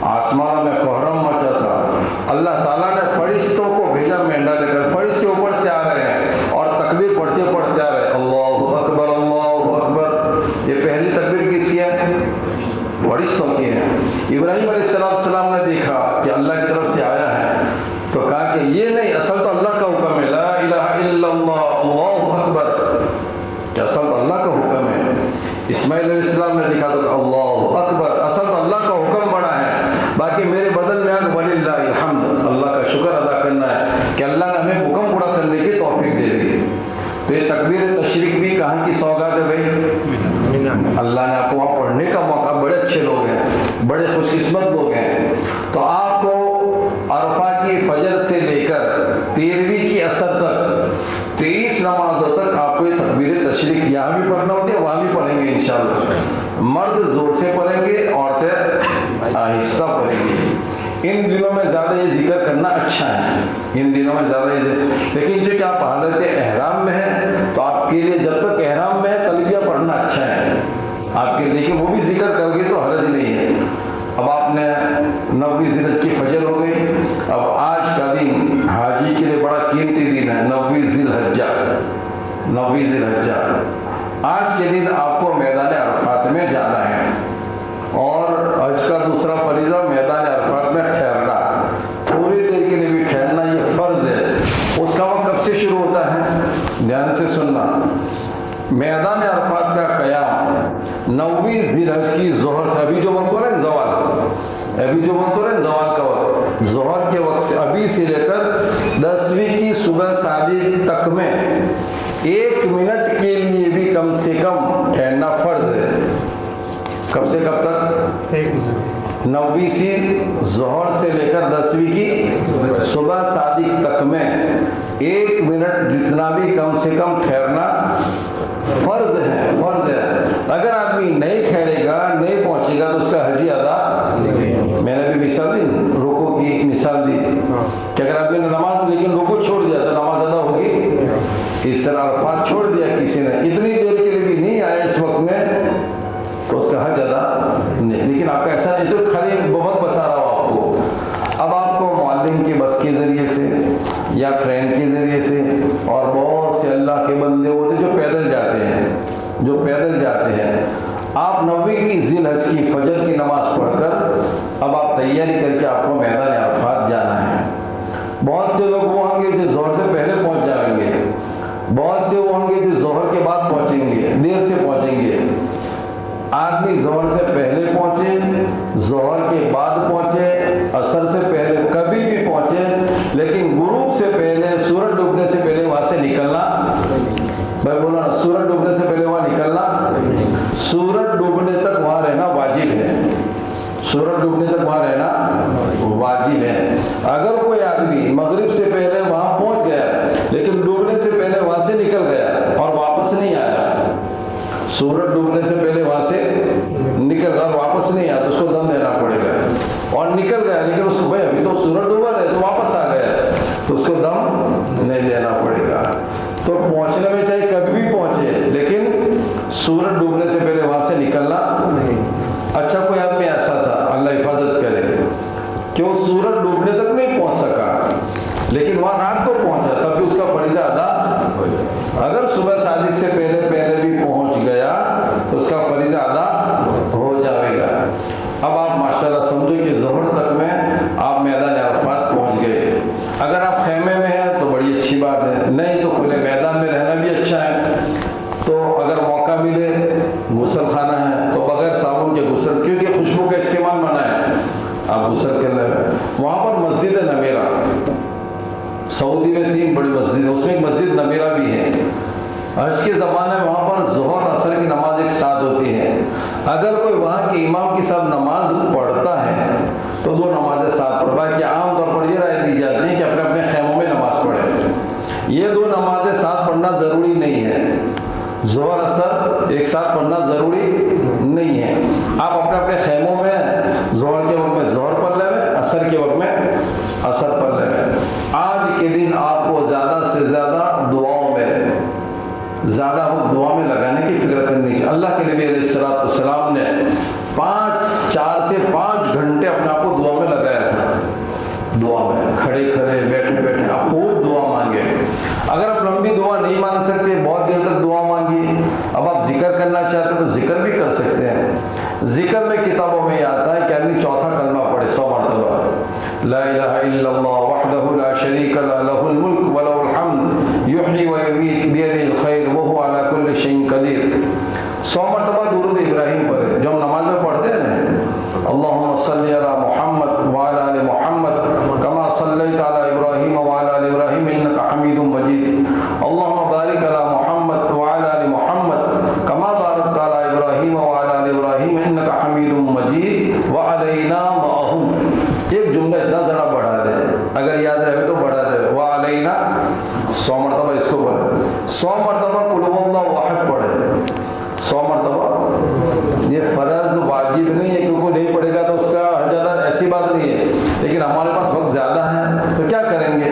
آسمان میں کوہرام مچا تھا، اللہ تعالیٰ نے فرشتوں کو بھیجا مینڈا لے کر، فرشتے اوپر سے آ رہے ہیں اور تکبیر پڑھتے پڑھتے آ رہے ہیں، اللہ اکبر، اللہ اکبر۔ یہ پہلی تکبیر کس کی ہے؟ فرشتوں کی ہے۔ ابراہیم علیہ السلام نے دیکھا کہ اللہ کی طرف سے آیا ہے تو کہا کہ یہ نہیں، اصل تو اللہ کا حکم ہے، لا الہ الا اللہ، اللہ اکبر، اصل تو اللہ کا حکم ہے۔ اسماعیل علیہ السلام نے دیکھا تو اللہ اکبر، اصل تو اللہ کا حکم بڑا ہے، باقی میرے بدل میں آگے وللہ الحمد، اللہ کا شکر ادا کرنا ہے کہ اللہ نے ہمیں حکم پورا کرنے کی توفیق دے دی۔ تو یہ تکبیر تشریق بھی کہاں کی سوگات ہے بھائی؟ اللہ نے آپ کو وہاں پڑھنے کا موقع، بڑے اچھے لوگ ہیں، بڑے خوش قسمت لوگ ہیں۔ تو آپ کو عرفہ کی فجر سے لے کر 13ویں کی عصر تک 23 نمازوں تک آپ کو یہ تکبیر تشریق یہاں بھی پڑھنا ہوتی ہے، وہاں بھی پڑھیں گے انشاءاللہ۔ مرد زور سے پڑھیں گے، عورتیں آہستہ پڑھیں گی۔ ان دنوں میں زیادہ یہ ذکر کرنا اچھا ہے، ان دنوں میں زیادہ یہ، لیکن جو کہ آپ حالت احرام میں ہیں تو آپ کے لیے جب تک احرام میں ہے تلبیہ پڑھنا اچھا ہے آپ کے لیے، لیکن وہ بھی ذکر کر گے تو حرج نہیں ہے۔ اب آپ نے 9ویں ذی الحجہ کی فجر ہو گئی، اب آج کا دن حاجی کے لیے بڑا قیمتی دن ہے، 9ویں ذی الحجہ، 9ویں ذی الحجہ۔ آج کے دن آپ کو میدان عرفات میں جانا ہے، اور حج کا دوسرا فریضہ میدان عرفات میں ٹھہرنا، تھوڑی دیر کے لیے بھی ٹھہرنا یہ فرض ہے۔ اس کا وقت کب سے شروع ہوتا ہے؟ دھیان سے سننا۔ میدان عرفات کا قیام 9ویں ذی الحج کی ظہر سے، ابھی جو وقت ہو رہا ہے زوال، ابھی جو وقت ہو رہا ہے زوال کا وقت، ظہر کے وقت سے ابھی سے لے کر 10ویں کی صبح صادق تک میں 1 منٹ کے لیے بھی کم سے کم ٹھہرنا فرض ہے۔ کب سے کب تک؟ 9ویں سے ظہر سے لے کر 10ویں کی صبح صادق تک میں 1 منٹ جتنا بھی کم سے کم ٹھہرنا فرض ہے، فرض ہے۔ اگر آدمی نہیں ٹھہرے گا، نہیں پہنچے گا تو اس کا حج ادا، میں نے بھی مثال دی، رکوع کی مثال دی کہ اگر آدمی نے نماز لیکن رکوع چھوڑ دیا تو نماز ادا ہوگی؟ اس طرح عرفات چھوڑ دیا کسی نے، اتنی دیر کے لیے بھی نہیں آیا اس وقت میں، تو اس کا حج ادا نہیں۔ لیکن آپ کا ایسا نہیں، تو خالی بہت بتا رہا ہوں آپ کو۔ اب آپ کو معلم کی بس کے ذریعے سے یا ٹرین کے ذریعے سے، اور بہت سے اللہ کے بندے ہوتے جو پیدل جاتے ہیں، جو پیدل جاتے ہیں، آپ 9ویں کی ذی الحج کی فجر کی نماز پڑھ کر اب آپ تیاری کر کے آپ کو میدان عرفات جانا ہے۔ بہت سے لوگ وہ ہوں گے جو ظہر سے پہلے پہنچ جائیں گے، بہت سے وہ ہوں گے جو ظہر کے بعد پہنچیں گے، دیر سے پہنچیں گے۔ آدمی ظہر سے پہلے پہنچے، ظہر کے بعد پہنچے، عصر سے پہلے کبھی بھی پہنچے، لیکن غروب سے پہلے، سورج ڈوبنے سے پہلے وہاں سے نکلنا، میں بولا نا سورج ڈوبنے سے پہلے وہاں نکلنا، سورج ڈوبنے تک وہاں رہنا واجب ہے، سورج ڈوبنے تک وہاں رہنا واجب ہے۔ اگر کوئی آدمی مغرب سے پہلے وہاں پہنچ گیا لیکن ڈوبنے سے پہلے وہاں سے نکل گیا اور واپس نہیں آیا، سورج ڈوبنے سے پہلے وہاں سے نکل گیا اور واپس نہیں آیا تو اس کو دم دینا پڑے گا، اور نکل گیا لیکن اس کو بھائی ابھی تو سورج ڈوبا ہے تو واپس آ گیا تو اس کو دم نہیں دینا پڑے گا۔ تو پہنچنے میں چاہے کبھی بھی پہنچے لیکن سورج ڈوبنے سے پہلے وہاں سے نکلنا نہیں۔ اچھا کوئی آدمی ایسا تھا، اللہ حفاظت کرے، کہ وہ سورج ڈوبنے تک نہیں پہنچ سکا لیکن وہاں رات کو پہنچا، تب بھی اس کا فریضہ ادا ہو جائے۔ اگر صبح صادق سے پہلے بھی پہنچ گیا تو اس کا فریضہ ادا ہو جائے گا۔ اب آپ ماشاءاللہ سمجھو کہ ظہر تک میں آپ میدان عرفات پہنچ گئے۔ اگر آپ خیمے میں ہیں تو بڑی اچھی بات ہے، نہیں تو کھلے میدان میں رہنا بھی اچھا ہے۔ تو اگر موقع ملے، غسل خانہ ہے تو بغیر صابن کے غسل، کیونکہ خوشبو کا استعمال منع ہے، آپ غسل کر لیں۔ وہاں پر مسجد ہے نمیرہ، سعودی میں 3 بڑی مسجد ہے، اس میں ایک مسجد نمیرہ بھی ہے۔ حج کے زمانے میں وہاں پر ظہر اثر کی نماز ایک ساتھ ہوتی ہے۔ اگر کوئی وہاں کے امام کے ساتھ نماز پڑھتا ہے تو 2 نمازیں ساتھ پڑھ، باقی عام طور پر یہ رائے دی جاتی ہے کہ اپنے اپنے خیموں میں نماز پڑھیں۔ یہ 2 نمازیں ساتھ پڑھنا ضروری نہیں ہے، ظہر اثر ایک ساتھ پڑھنا ضروری نہیں ہے۔ آپ اپنے اپنے خیموں میں ظہر کے وقت میں ظہر پڑھ لیں، عصر کے وقت میں عصر پڑھ لیں۔ آج کے دن آپ کو زیادہ سے زیادہ دعاؤں میں، زیادہ وقت دعا میں لگانے کی فکر کرنی چاہیے۔ اللہ کے نبی علیہ السلام نے 4 سے 5 گھنٹے اپنے آپ کو دعا میں لگایا تھا، دعا میں کھڑے بیٹھے آپ خوب دعا مانگے۔ اگر آپ لمبی دعا نہیں مانگ سکتے، بہت دیر تک دعا مانگی، اب آپ ذکر کرنا چاہتے تو ذکر بھی کر سکتے ہیں۔ ذکر میں کتابوں میں یہ آتا ہے کہ آدمی 4تھا کلمہ پڑھے 100 مرتبہ، لا الہ الا اللہ وحدہ لا شریک لہ لہ الملک ولہ الحمد یحیی ویمیت بیدہ الخیر وہو علی کل شیء قدیر۔ 100 مرتبہ درود ابراہیم پڑھے، جو ہم نماز میں پڑھتے ہیں نا، اللہم صلی علی محمد وعلی آل محمد کما صلیت علی ابراہیم وعلی آل ابراہیم انک حمید مجید، اللہم بارک علی محمد وعلی آل محمد کما بارکت علی ابراہیم وعلی آل ابراہیم انک حمید مجید وعلینا معہم۔ ایک جملہ اتنا ذرا بڑھا دے، اگر یاد رہے تو بڑھا دے، وعلینا 100 مرتبہ اس کو پڑھے، 100 مرتبہ قل هو اللہ احد پڑھے، 100 مرتبہ۔ یہ فرض واجب نہیں ہے، کیونکہ نہیں پڑھے گا تو اس کا حج ادا، ایسی بات نہیں ہے، لیکن ہمارے پاس وقت زیادہ ہے تو کیا کریں گے،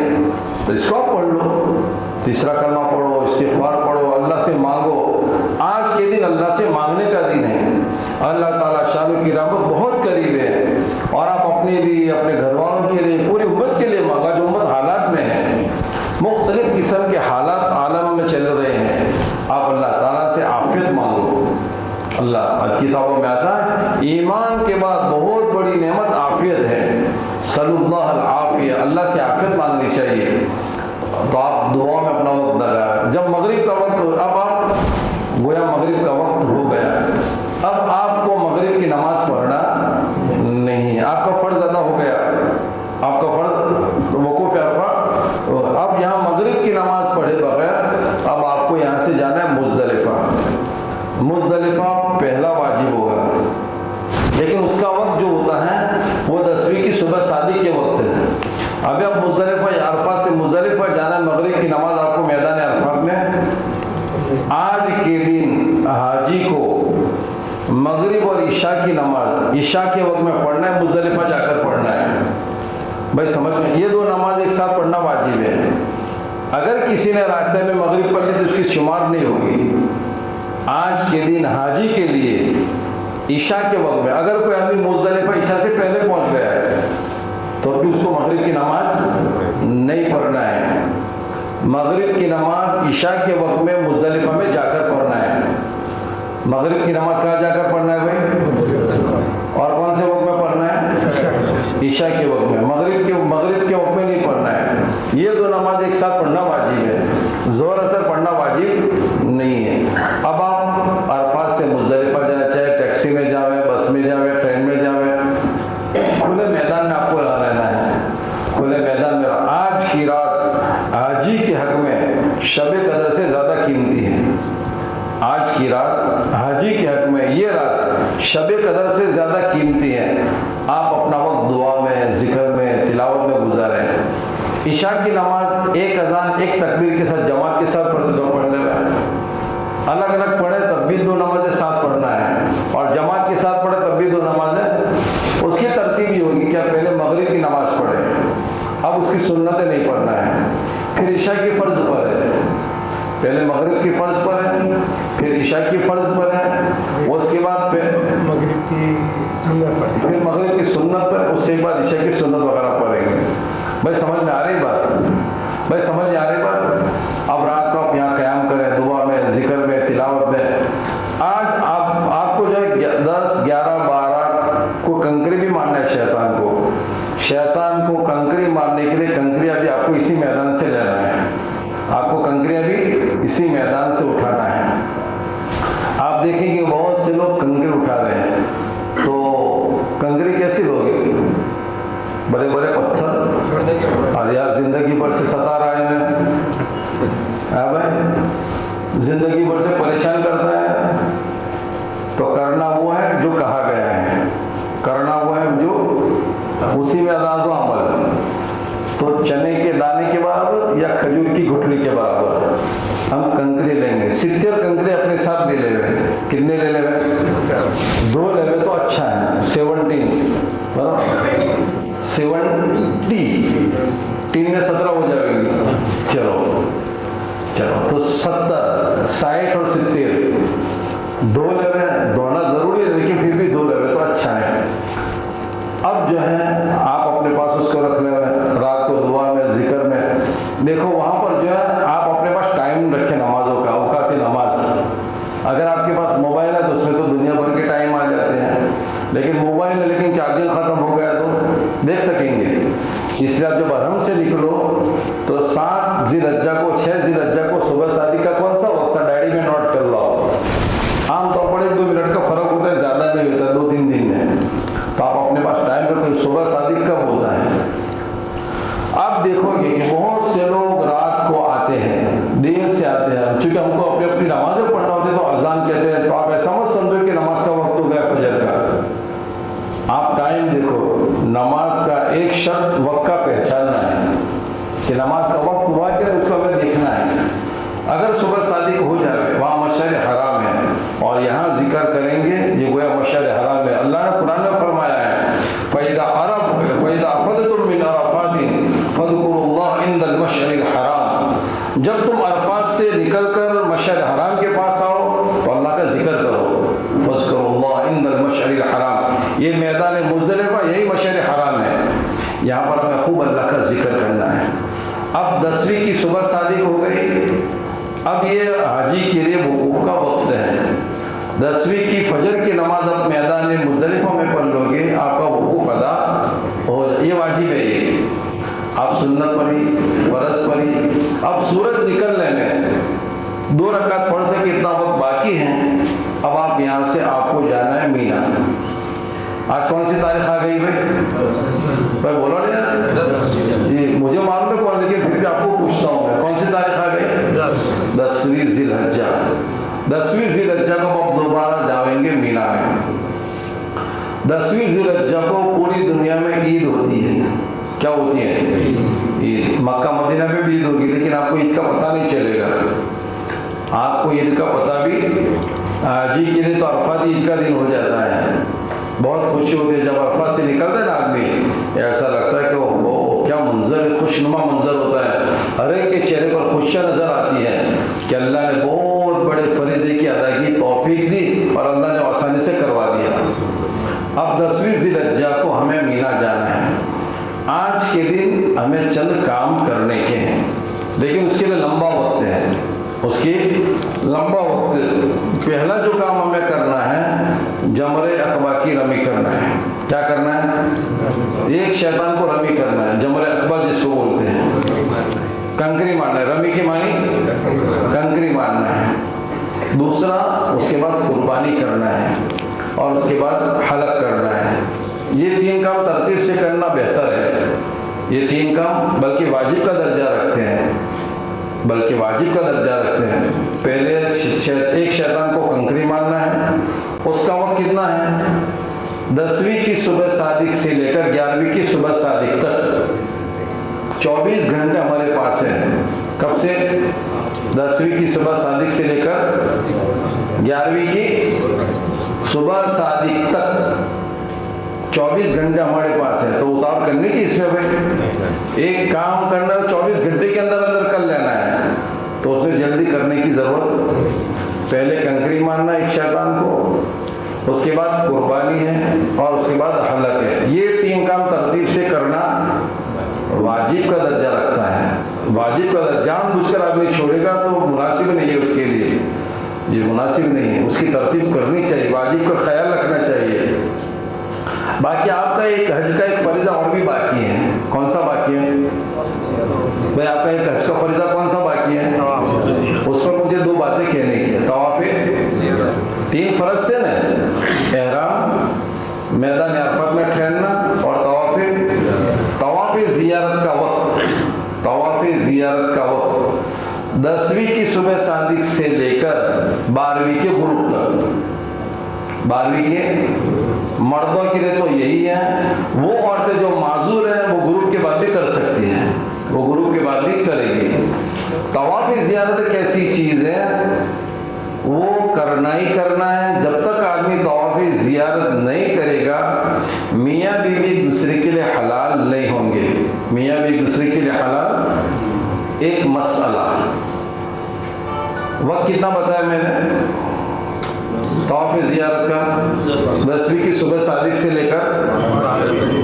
تو اس کو آپ پڑھ لو، تیسرا کلمہ پڑھو، استغفار پڑھو، اللہ سے مانگو۔ آج کے دن اللہ سے مانگنے کا دن ہے، اللہ تعالیٰ شان کی رحمت بہت قریب ہے، اور آپ اپنے لیے، اپنے گھر والوں کے لیے، پوری امت کے لیے مانگا جو امت حالات میں ہے۔ مختلف قسم کے حالات عالم میں چل رہے ہیں، آپ اللہ تعالیٰ سے عافیت مانگو. اللہ آج کتابوں میں آتا ہے ایمان کے بعد بہت بڑی نعمت عافیت ہے. صلی اللہ العافیہ, اللہ سے عافیت مانگنی چاہیے. تو آپ دعا میں اپنا وقت لگائیں. جب مغرب کا وقت ہو, اب آپ گویا مغرب کا وقت ہو گیا, اب آپ کو مغرب کی نماز پڑھنا نہیں ہے, آپ کا فرض ادا ہو گیا, آپ کا فرض وقوف عرفہ. اب یہاں مغرب کی نماز پڑھے بغیر اب آپ کو یہاں سے جانا ہے مزدلفہ. مزدلفہ پہلا واجب ہوگا, لیکن اس کا وقت جو ہوتا ہے وہ 10ویں کی صبح شادی کے وقت ہے. ابھی اب مزدلفہ یا عرفہ سے مزدلفہ جانا ہے, مغرب کی نماز آپ کو میدان عرفات میں آج کے دن حاجی کو مغرب اور عشاء کی نماز عشاء کے وقت میں پڑھنا ہے, مزدلفہ جا کر پڑھنا ہے. بھائی سمجھ میں, یہ دو نماز ایک ساتھ پڑھنا واجب ہے. اگر کسی نے راستے میں مغرب پڑھ لی تو اس کی شمار نہیں ہوگی. آج کے دن حاجی کے لیے عشاء کے وقت میں اگر کوئی آدمی مزدلفہ عشاء سے پہلے پہنچ گیا ہے تو بھی اس کو مغرب کی نماز نہیں پڑھنا ہے. مغرب کی نماز عشاء کے وقت میں مزدلفہ میں جا کر پڑھنا ہے. مغرب کی نماز کہاں جا کر پڑھنا ہے بھائی, اور کون سے وقت میں پڑھنا ہے, عشاء کے وقت میں. مغرب کے وقت میں نہیں پڑھنا ہے. یہ دو نماز ایک ساتھ پڑھنا واجب ہے, ظہر اثر پڑھنا واجب نہیں ہے. اب آپ عرفات سے مزدلفہ جائیں, چاہے ٹیکسی میں جاویں, بس میں جاویں, ٹرین میں جاویں, کھلے میدان میں آپ کو رہنا ہے. کھلے میدان میں آج کی رات حاجی کے حق میں شب قدر سے زیادہ قیمتی ہے. آج کی رات حاجی کے حق میں یہ رات شب قدر سے زیادہ قیمتی ہے. آپ اپنا وقت دعا میں, ذکر میں, تلاوت میں گزاریں. عشاء کی نماز ایک اذان ایک تکبیر کے ساتھ جماعت کے ساتھ پڑھنے میں, الگ الگ پڑھے تب بھی دو نمازیں ساتھ پڑھنا ہے, اور جماعت کے ساتھ پڑھے تب بھی دو نمازیں. اس کی ترتیب یہ ہوگی کہ آپ پہلے مغرب کی نماز پڑھیں, اب اس کی سنتیں نہیں پڑھنا ہے, پھر عشاء کی فرض پڑھیں, پہلے مغرب کی فرض پڑھیں, پھر عشاء کی فرض پڑھیں, اس کے بعد مغرب کی سنت پڑھیں, پھر مغرب کی سنت پڑھیں, اس کے بعد عشاء کی سنت وغیرہ پڑھیں گے. بھائی سمجھ میں آ رہی بات, بھائی سمجھ میں آ رہی بات. اب رات کو آپ یہاں قیام کریں, دعا میں, ذکر میں, تلاوت میں. آج آپ کو جو ہے 10, 11, 12 کو کنکری بھی مارنا ہے شیطان کو. شیطان کو کنکری مارنے کے لیے کنکری ابھی آپ کو اسی میدان سے لینا ہے. آپ کو کنکری ابھی اسی میدان سے اٹھانا ہے. آپ دیکھیں کہ بہت سے لوگ کنکری اٹھا رہے ہیں, تو کنکری کیسی لوگے, بڑے بڑے پتھر, اور یار زندگی بھر سے ستا رہا ہے انہیں, بھائی زندگی بھر سے پریشان کرتا ہے. تو کرنا وہ ہے جو کہا گیا ہے, کرنا وہ ہے جو اسی میں ادا دو عمل. تو چنے کے دانے کے برابر یا کھجور کی گٹھلی کے برابر ہم کنکری لیں گے. 70 کنکری اپنے ساتھ بھی لے ہوئے. کتنے لے لے ہوئے, 2 لے ہوئے تو اچھا ہے. 70 3 میں 17 ہو جائے گی. چلو تو 70, 60 اور 70 2 لے ہوئے, دونا ضروری ہے لیکن پھر بھی 2 لے ہوئے تو اچھا ہے. اب جو ہے آپ اپنے پاس اس کو رکھ لیں, رات کو دعا میں, ذکر میں. دیکھو وہاں پر جو ہے آپ اپنے پاس ٹائم رکھیں نمازوں کا, اوقات نماز. اگر آپ کے پاس موبائل ہے تو اس میں تو دنیا بھر کے ٹائم آ جاتے ہیں, لیکن موبائل ہے لیکن چارجنگ ختم ہو گیا تو دیکھ سکیں گے. اس لیے آپ جب حرم سے نکلو تو 7 ذی الحجہ کو 6 ذی الحجہ کو صبح شادی کا کون سا وقت تھا ڈائری میں نوٹ کر لو. عام طور پر 1-2 منٹ کا فرق ہوتا ہے, زیادہ نہیں ہوتا, 2-3 دن میں. تو آپ اپنے پاس ٹائم رکھیں صبح شادی کب ہوتا ہے. آپ دیکھو گے کہ بہت سے لوگ رات کو آتے ہیں, دیر سے آتے ہیں. چونکہ ہم کو اپنی نمازیں پڑھنا ہوتی ہے تو اذان کہتے ہیں, تو آپ ایسا مت سمجھو کہ نماز کا وقت ہو گیا فجر کا. آپ ٹائم دیکھو, نماز کا ایک شرط وقت کا پہچاننا ہے کہ نماز کا وقت ہوا کہ اس کو ہمیں دیکھنا ہے. اگر صبح صادق ہو جائے, وہاں مشعر حرام ہے اور یہاں ذکر کریں گے, یہ گویا مشعر حرام ہے. اللہ نے قرآن میں فرمایا ہے فَإِذَا أَفَضْتُم مِّنْ عَرَفَاتٍ فَاذْكُرُوا اللَّهَ عِندَ الْمَشْعَرِ الْحَرَامِ. جب تم عرفات سے نکل کر مشعر حرام کے پاس آؤ تو اللہ کا ذکر کرو. فَاذْكُرُوا اللَّهَ عِندَ الْمَشْعَرِ الْحَرَامِ. یہ میدان مزدلفہ یہی مشعر حرام ہے. یہاں پر ہمیں خوب اللہ کا ذکر کرنا ہے. اب 10ویں کی صبح صادق ہو گئی, اب یہ حاجی کے لیے وقوف کا وقت ہے. 10ویں کی فجر کی نماز آپ میدان مزدلفہ میں پڑھ لو گے، آپ کا وقوف ادا ہو جائے. یہ واجب ہے. یہ آپ سنت پڑھی، فرض پڑھی. اب سورج نکلنے میں 2 رکعت پڑھ سکے اتنا وقت باقی ہے. اب آپ یہاں سے آپ کو جانا ہے مینا. آج کون سی تاریخ آ گئی بھائی بولو نا یار. جی مجھے معلوم ہے کون، لیکن پھر بھی آپ کو پوچھتا ہوں میں، کون سی تاریخ آ گئی؟ 10ویں ذی الحجہ. 10ویں ذی الحجہ کو آپ دوبارہ جاویں گے مینا میں. 10ویں ذی الحجہ کو پوری دنیا میں عید ہوتی ہے. کیا ہوتی ہے؟ عید. مکہ مدینہ میں بھی عید ہوگی، لیکن آپ کو عید کا پتہ نہیں چلے گا. آپ کو عید کا پتہ بھی حاجی کے لیے تو عرفات عید کا دن ہو جاتا ہے. بہت خوشی ہوتی ہے جب عرفات سے نکلتا ہے نا آدمی، ایسا لگتا ہے کہ وہ کیا منظر، خوشنما منظر ہوتا ہے. ہر ایک کے چہرے پر خوشیاں نظر آتی ہے کہ اللہ نے بہت بڑے فریضے کی ادائیگی توفیق دی اور اللہ نے آسانی سے کروا دیا. اب 10ویں ذی الحجہ کو ہمیں مینا جانا ہے. آج کے دن ہمیں چند کام کرنے کے ہیں، لیکن اس کے لیے لمبا وقت ہے. اس کی لمبا وقت. پہلا جو کام ہمیں کرنا ہے، جمرہ عقبہ کی رمی کرنا ہے. کیا کرنا ہے؟ ایک شیطان کو رمی کرنا ہے. جمرہ عقبہ جس کو بولتے ہیں، کنکری مارنا ہے. رمی کی معنی کنکری مارنا ہے. دوسرا اس کے بعد قربانی کرنا ہے، اور اس کے بعد حلق کرنا ہے. یہ 3 کام ترتیب سے کرنا بہتر ہے. یہ 3 کام بلکہ واجب کا درجہ رکھتے ہیں، پہلے ایک شیطان کو کنکری مارنا ہے. اس کا وقت کتنا ہے؟ 10ویں کی صبح صادق سے لے کر 11ویں کی صبح صادق تک 24 گھنٹے ہمارے پاس ہے. کب سے؟ 10ویں کی صبح صادق سے لے کر 11ویں کی صبح صادق تک 24 گھنٹے ہمارے پاس ہے. تو اتار کرنے کی اس میں بھائی ایک کام کرنا 24 گھنٹے کے اندر اندر کر لینا ہے، تو اس میں جلدی کرنے کی ضرورت. پہلے کنکری مارنا ایک شیطان کو، اس کے بعد قربانی ہے، اور اس کے بعد حلق ہے. یہ 3 کام ترتیب سے کرنا واجب کا درجہ رکھتا ہے. واجب کا درجہ جان بوجھ کر آدمی چھوڑے گا تو مناسب نہیں ہے اس کے لیے. یہ مناسب نہیں ہے. اس کی ترتیب کرنی چاہیے، واجب کا خیال رکھنا چاہیے. باقی آپ کا ایک حج کا ایک فریضہ اور بھی باقی ہے. کون سا باقی ہے بھائی؟ آپ کا ایک حج کا فریضہ کون سا باقی ہے؟ اس پر مجھے 2 باتیں کہنے کی ہے. طواف، 3 فرض تھے نا، احرام، میدان عرفات میں ٹھہرنا، اور طواف زیارت کا وقت. طواف زیارت کا وقت 10ویں کی صبح صادق سے لے کر 12ویں کے غروب تک. 12ویں کے مردوں کے لیے تو یہی ہے. وہ عورتیں جو معذور ہیں وہ غروب کے بعد بھی کر سکتی ہیں، وہ غروب کے بعد بھی کرے گی. طواف زیارت ایک ایسی چیز ہے، وہ کرنا ہی کرنا ہے. جب تک آدمی طواف زیارت نہیں کرے گا، میاں بیوی ایک دوسرے کے لیے حلال نہیں ہوں گے. میاں بیوی ایک دوسرے کے لیے حلال. ایک مسئلہ، وقت کتنا بتایا میں نے طواف زیارت کا؟ 10ویں کی صبح صادق سے لے کر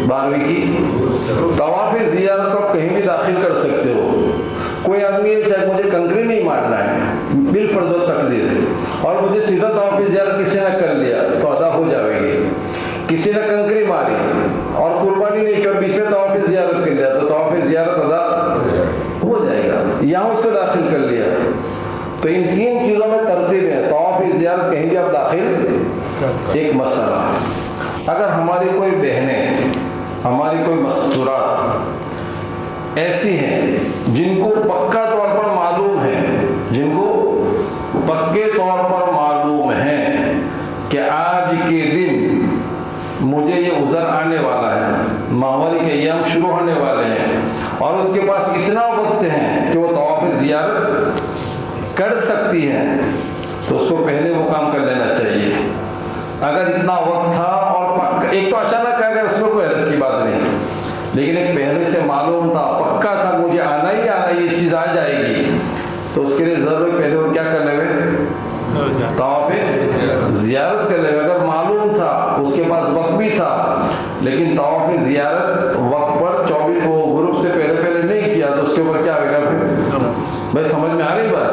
12ویں کی. طواف زیارت کو کہیں بھی داخل کر سکتے ہو. کوئی آدمی ہے چاہے مجھے کنکری نہیں مارنا ہے بالفرض و تقدیر، اور مجھے سیدھا طواف زیارت کسی نے کر لیا تو ادا ہو جائے گی. کسی نے کنکری ماری اور قربانی نہیں کی اور بیچ میں طواف زیارت کر لیا تو طواف زیارت ادا ہو جائے گا. یہاں اس کو داخل کر لیا. تو ان 3 چیزوں میں ترتیب ہے. طواف زیارت کہیں بھی آپ داخل. ایک مسئلہ، اگر ہماری کوئی بہنیں، ہماری کوئی مستورات ایسی ہیں جن کو پکا طور پر معلوم ہے، جن کو پکے طور پر معلوم ہے کہ آج کے دن مجھے یہ عذر آنے والا ہے، ماوری کے ایام شروع ہونے والے ہیں، اور اس کے پاس اتنا وقت ہے کہ وہ طواف زیارت کر سکتی ہے، تو اس کو پہلے وہ کام کر لینا چاہیے. اگر اتنا وقت تھا اور پکا، ایک تو اچانک آ گیا اس میں کوئی حرج کی بات نہیں، لیکن ایک پہلے سے معلوم تھا، پکا تھا مجھے آنا ہی آنا، یہ چیز آ جائے گی، تو اس کے لیے ضرور پہلے وہ کیا کر لے گئے؟ طواف زیارت کر لے گئے. اگر معلوم تھا، اس کے پاس وقت بھی تھا، لیکن طواف زیارت وقت پر 24 وہ غروب سے پہلے نہیں کیا، تو اس کے اوپر کیا ہوگا پھر؟ بھائی سمجھ میں آ رہی بات؟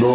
2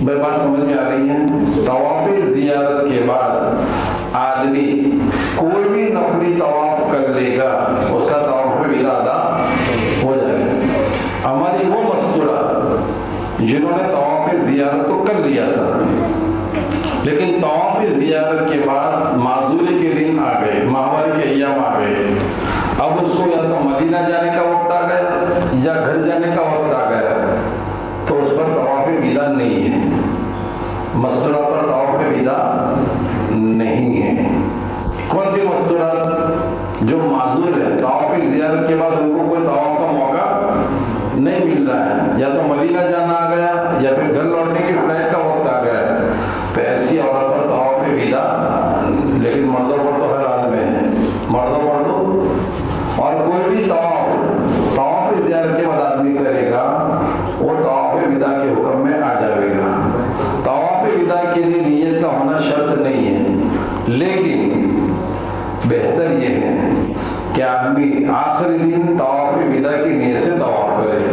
بھائی بات سمجھ میں آ رہی ہے؟ طواف زیارت کے بعد آدمی کوئی بھی نفلی طواف کر لے گا، اس کا طواف ودا ادا ہو جائے گا۔ ہماری وہ مستورہ جنہوں نے طواف زیارت تو کر لیا تھا، لیکن طواف زیارت کے بعد معذوری کے دن آ گئے، ماہوار کے ایام آ گئے، اب اس کو یا تو مدینہ جانے کا وقت آ گیا یا گھر جانے کا وقت آ گیا، تو اس پر طواف ودا نہیں ہے، مستورہ پر طواف ودا نہیں ہے۔ کون سی مستورات؟ جو معذور ہے، طواف زیارت کے بعد ان کو کوئی طواف کا موقع نہیں مل رہا ہے، یا تو مدینہ جانا آ گیا یا پھر گھر لوٹنے کی فلائٹ کا وقت آ گیا، تو ایسی عورت پر طواف ودا، لیکن مردوں پر تو ہر حال میں ہے، مردوں پر تو، اور کوئی بھی طواف زیارت کے بعد آدمی کرے گا وہ طواف ودا کے حکم میں آ جائے گا۔ طواف ودا کے لیے نیت کا ہونا شرط نہیں ہے، لیکن بہتر یہ ہے کہ آدمی آخری دن طواف ودا کی نیت سے طواف کرے۔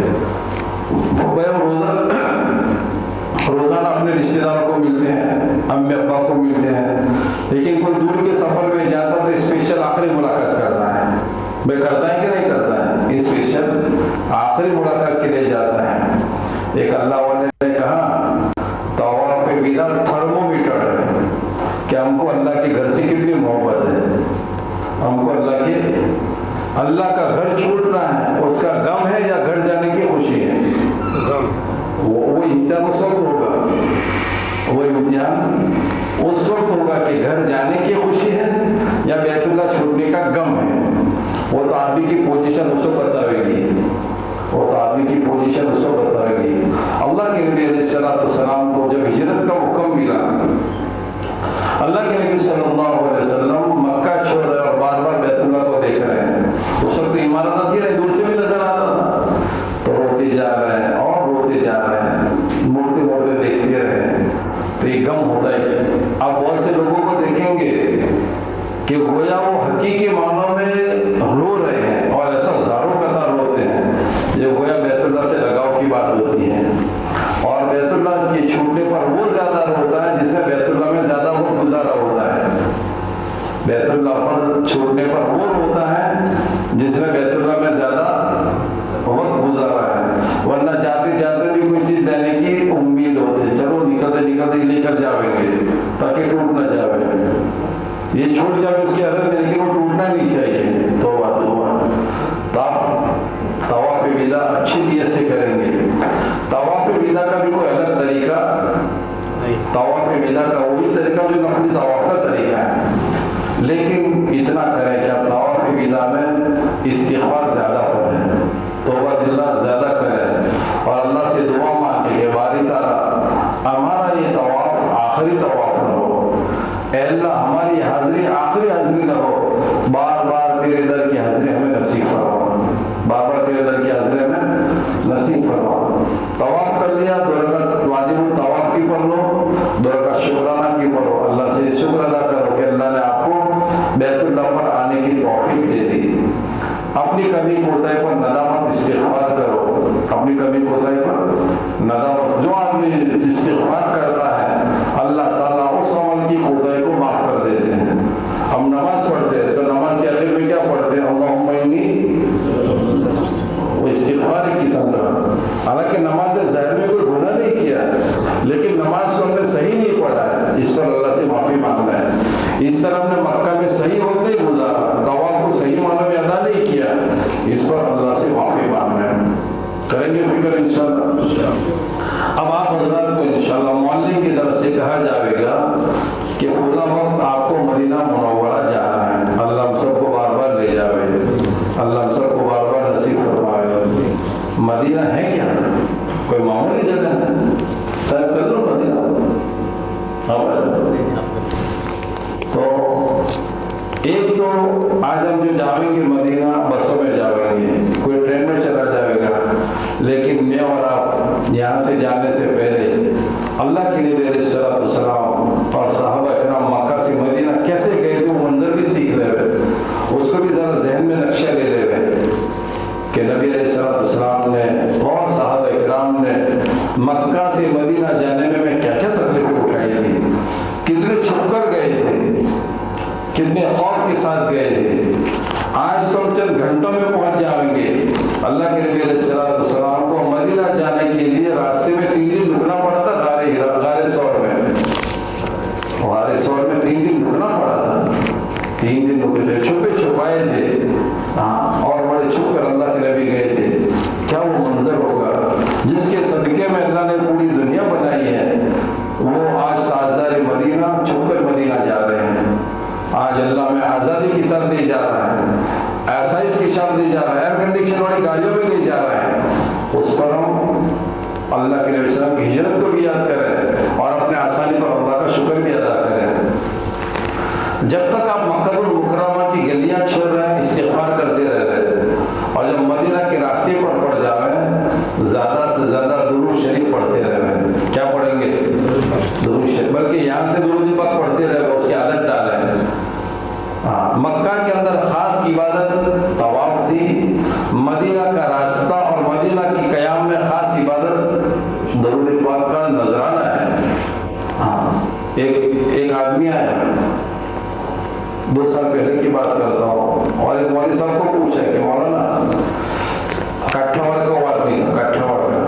روزانہ اپنے رشتہ داروں کو ملتے ہیں، امی ابا کو ملتے ہیں، لیکن کوئی دور کے سفر میں جاتا تو اسپیشل آخری ملاقات کرتا ہے، بھائی کرتا ہے کہ نہیں کرتا ہے؟ اسپیشل آخری ملاقات کے لیے جاتا ہے۔ ایک اللہ والے نے کہا طواف ودا تھرمومیٹر ہے کہ ہم کو اللہ کے گھر سے کتنی محبت ہے، ہم کو اللہ کا گھر چھوٹ رہا ہے، اس کا غم ہے یا گھر جانے کی خوشی ہے؟ وہ امتحان اس وقت ہوگا، وہ امتحان اس وقت ہوگا کہ گھر جانے کی خوشی ہے یا بیت اللہ چھوڑنے کا غم ہے۔ وہ تو آدمی کی پوزیشن اس کو بتاوے گی، وہ تو آدمی کی پوزیشن اس کو بتاوے گی۔ اللہ کے نبی علیہ السلام کو جب ہجرت کا حکم ملا، اللہ کے نبی صلی اللہ علیہ وسلم مکہ چھوڑ رہے اور بار بار بیت اللہ کو دیکھ رہے ہیں، اس وقت عمارت نظیر ہے، دور سے بھی نظر آتا تھا، تو روتے جا رہے ہیں اور روتے جا رہے ہیں، مڑتے مڑتے دیکھتے رہے، تو یہ غم ہوتا ہے۔ اب بہت سے لوگوں کو دیکھیں گے کہ گویا وہ حقیقی معنوں میں رو رہے ہیں اور ایسا زاروں قطار روتے ہیں، جو گویا بیت اللہ سے لگاؤ کی بات ہوتی ہے، اور بیت اللہ کے چھوٹنے پر وہ زیادہ روتا ہے جس نے بیت اللہ میں زیادہ وقت گزارا ہوتا ہے، بیت اللہ پر چھوڑنے پر وہ روتا ہے جس نے بیت اللہ میں زیادہ وقت گزارا ہے، ورنہ جاتے جاتے بھی کوئی چیز لینے کی امید ہوتی ہے، چلو نکلتے نکلتے لے کر جاویں گے تاکہ ٹوٹ نہ جاوے، یہ چھوٹ جائے اس کی حالت ہے، لیکن وہ ٹوٹنا نہیں چاہیے۔ توبہ طواف ودا اچھی نیت سے کریں گے۔ طواف ودا کا بھی کوئی الگ طریقہ نہیں، طواف ودا کا وہی طریقہ جو نفلی طواف کا طریقہ ہے، لیکن اتنا کریں کہ آپ طواف ودا میں استغفار زیادہ پڑھیں، توبہ اللہ زیادہ کریں، اور اللہ سے دعا مانگے کہ باری تعالیٰ ہمارا یہ طواف آخری طواف نہ ہو، اے اللہ ہماری حاضری آخری حاضری نہ ہو، بار بار تیرے در کی حاضری ہمیں نصیب فرما، بار بار تیرے در کی حاضری ہمیں نصیب فرما۔ طواف کر لیا، 2 رکعت واجب الطواف کی پڑھ لو، 2 رکعت شکرانہ کی پڑھو، اللہ سے شکر ادا کرو کہ اللہ نے آپ کو بیت اللہ پر آنے کی توفیق دے دی۔ اپنی کمی کوتاہی پر ندامت استغفار کرو، اپنی کمی کوتاہی پر ندامت، جو آدمی استغفار کرتا ہے اللہ تعالیٰ اس عمل کی کوتاہی کو معاف کر دیتے ہیں۔ ہم نماز پڑھتے ہیں تو نماز کے آخر میں کیا پڑھتے ہیں؟ اللہم انی، وہ استغفار ایک قسم کا، حالانکہ نماز میں ظاہر میں کوئی گناہ نہیں کیا، لیکن نماز کو ہم نے صحیح نہیں پڑھا ہے، اس پر اللہ سے معافی مانگنا ہے۔ اس طرح ہم نے مکہ میں صحیح وقت نہیں گزارا، طواف کو صحیح معنوں میں ادا نہیں کیا، اس پر اللہ سے معافی مانگنا ہے۔ کریں گے فکر انشاءاللہ۔ اب آپ حضرات کو انشاءاللہ معلم کی طرف سے کہا جائے گا کہ فلاں وقت آپ کو مدینہ منورہ جانا ہے، اللہ ہم سب کو بار بار لے جاوے، اللہ ہم سب کو بار بار نصیب فرمائے۔ مدینہ ہے کیا؟ کوئی معمولی جگہ ہے؟ سر کر لو مدینہ، تو ایک تو آج ہم جو جاویں گے مدینہ بسوں میں جاویں گے، کوئی ٹرین میں چلا جائے گا، لیکن میں اور آپ یہاں سے جانے سے پہلے اللہ کے نبی علیہ السلام اور صحابہ کرام مکہ سے مدینہ کیسے گئے تھے وہ منظر بھی سیکھ لے رہے، اس کو بھی ذرا ذہن میں نقشہ لے لے رہے کہ نبی علیہ السلام نے اور صحابہ کرام نے مکہ سے مدینہ جانے میں کیا کیا تکلیفیں اٹھائی تھی، کتنے چھپ کر گئے تھے، کتنے خوف کے ساتھ گئے تھے۔ آج تو ہم چند گھنٹوں میں پہنچ جائیں گے۔ اللہ کے نبی علیہ السلام کو مدینہ جانے کے لیے راستے میں 3 دن رکنا پڑا تھا، غار ثور میں 3 دن رکنا پڑا تھا۔ 3 دن رکے تھے، چھپے چھپائے تھے، اور بڑے چھپ کر اللہ کے نبی گئے تھے۔ کیا وہ منظر ہوگا جس کے صدقے میں اللہ نے پوری دنیا بنائی ہے، وہ آج تاجدار مدینہ چھپ کر مدینہ جا رہے ہیں۔ آج اللہ میں آزادی کے ساتھ لے جا رہا ہے، آسائش کے ساتھ لے جا رہا ہے، ایئر کنڈیشن والی گاڑیوں میں لے جا رہا ہے۔ اس پر ہم اللہ کے نبی صلی اللہ علیہ وسلم کی ہجرت کو بھی یاد کریں اور اپنے آسانی پر اللہ کا شکر بھی ادا کریں۔ جب تک آپ مکہ المکرمہ کی گلیاں چھوڑ رہے ہیں، استغفار کرتے رہ رہے ہیں، اور جب مدینہ کے راستے پر پڑ جا رہے ہیں، زیادہ سے زیادہ درود شریف پڑھتے رہ رہے ہیں۔ کیا پڑھیں گے؟ درود شریف، بلکہ یہاں سے درود پاک پڑھتے رہے، اس کی عادت ڈالیں۔ مکہ کے اندر خاص عبادت طواف تھی، مدینہ کا راستہ اور مدینہ کی قیام میں خاص عبادت درود پاک کا نذرانہ ہے۔ ایک آدمی آیا، 2 سال پہلے کی بات کرتا ہوں، اور ایک مولوی صاحب کو پوچھا کہ مولانا، کٹھوار کا آدمی تھا، کٹھوار کا،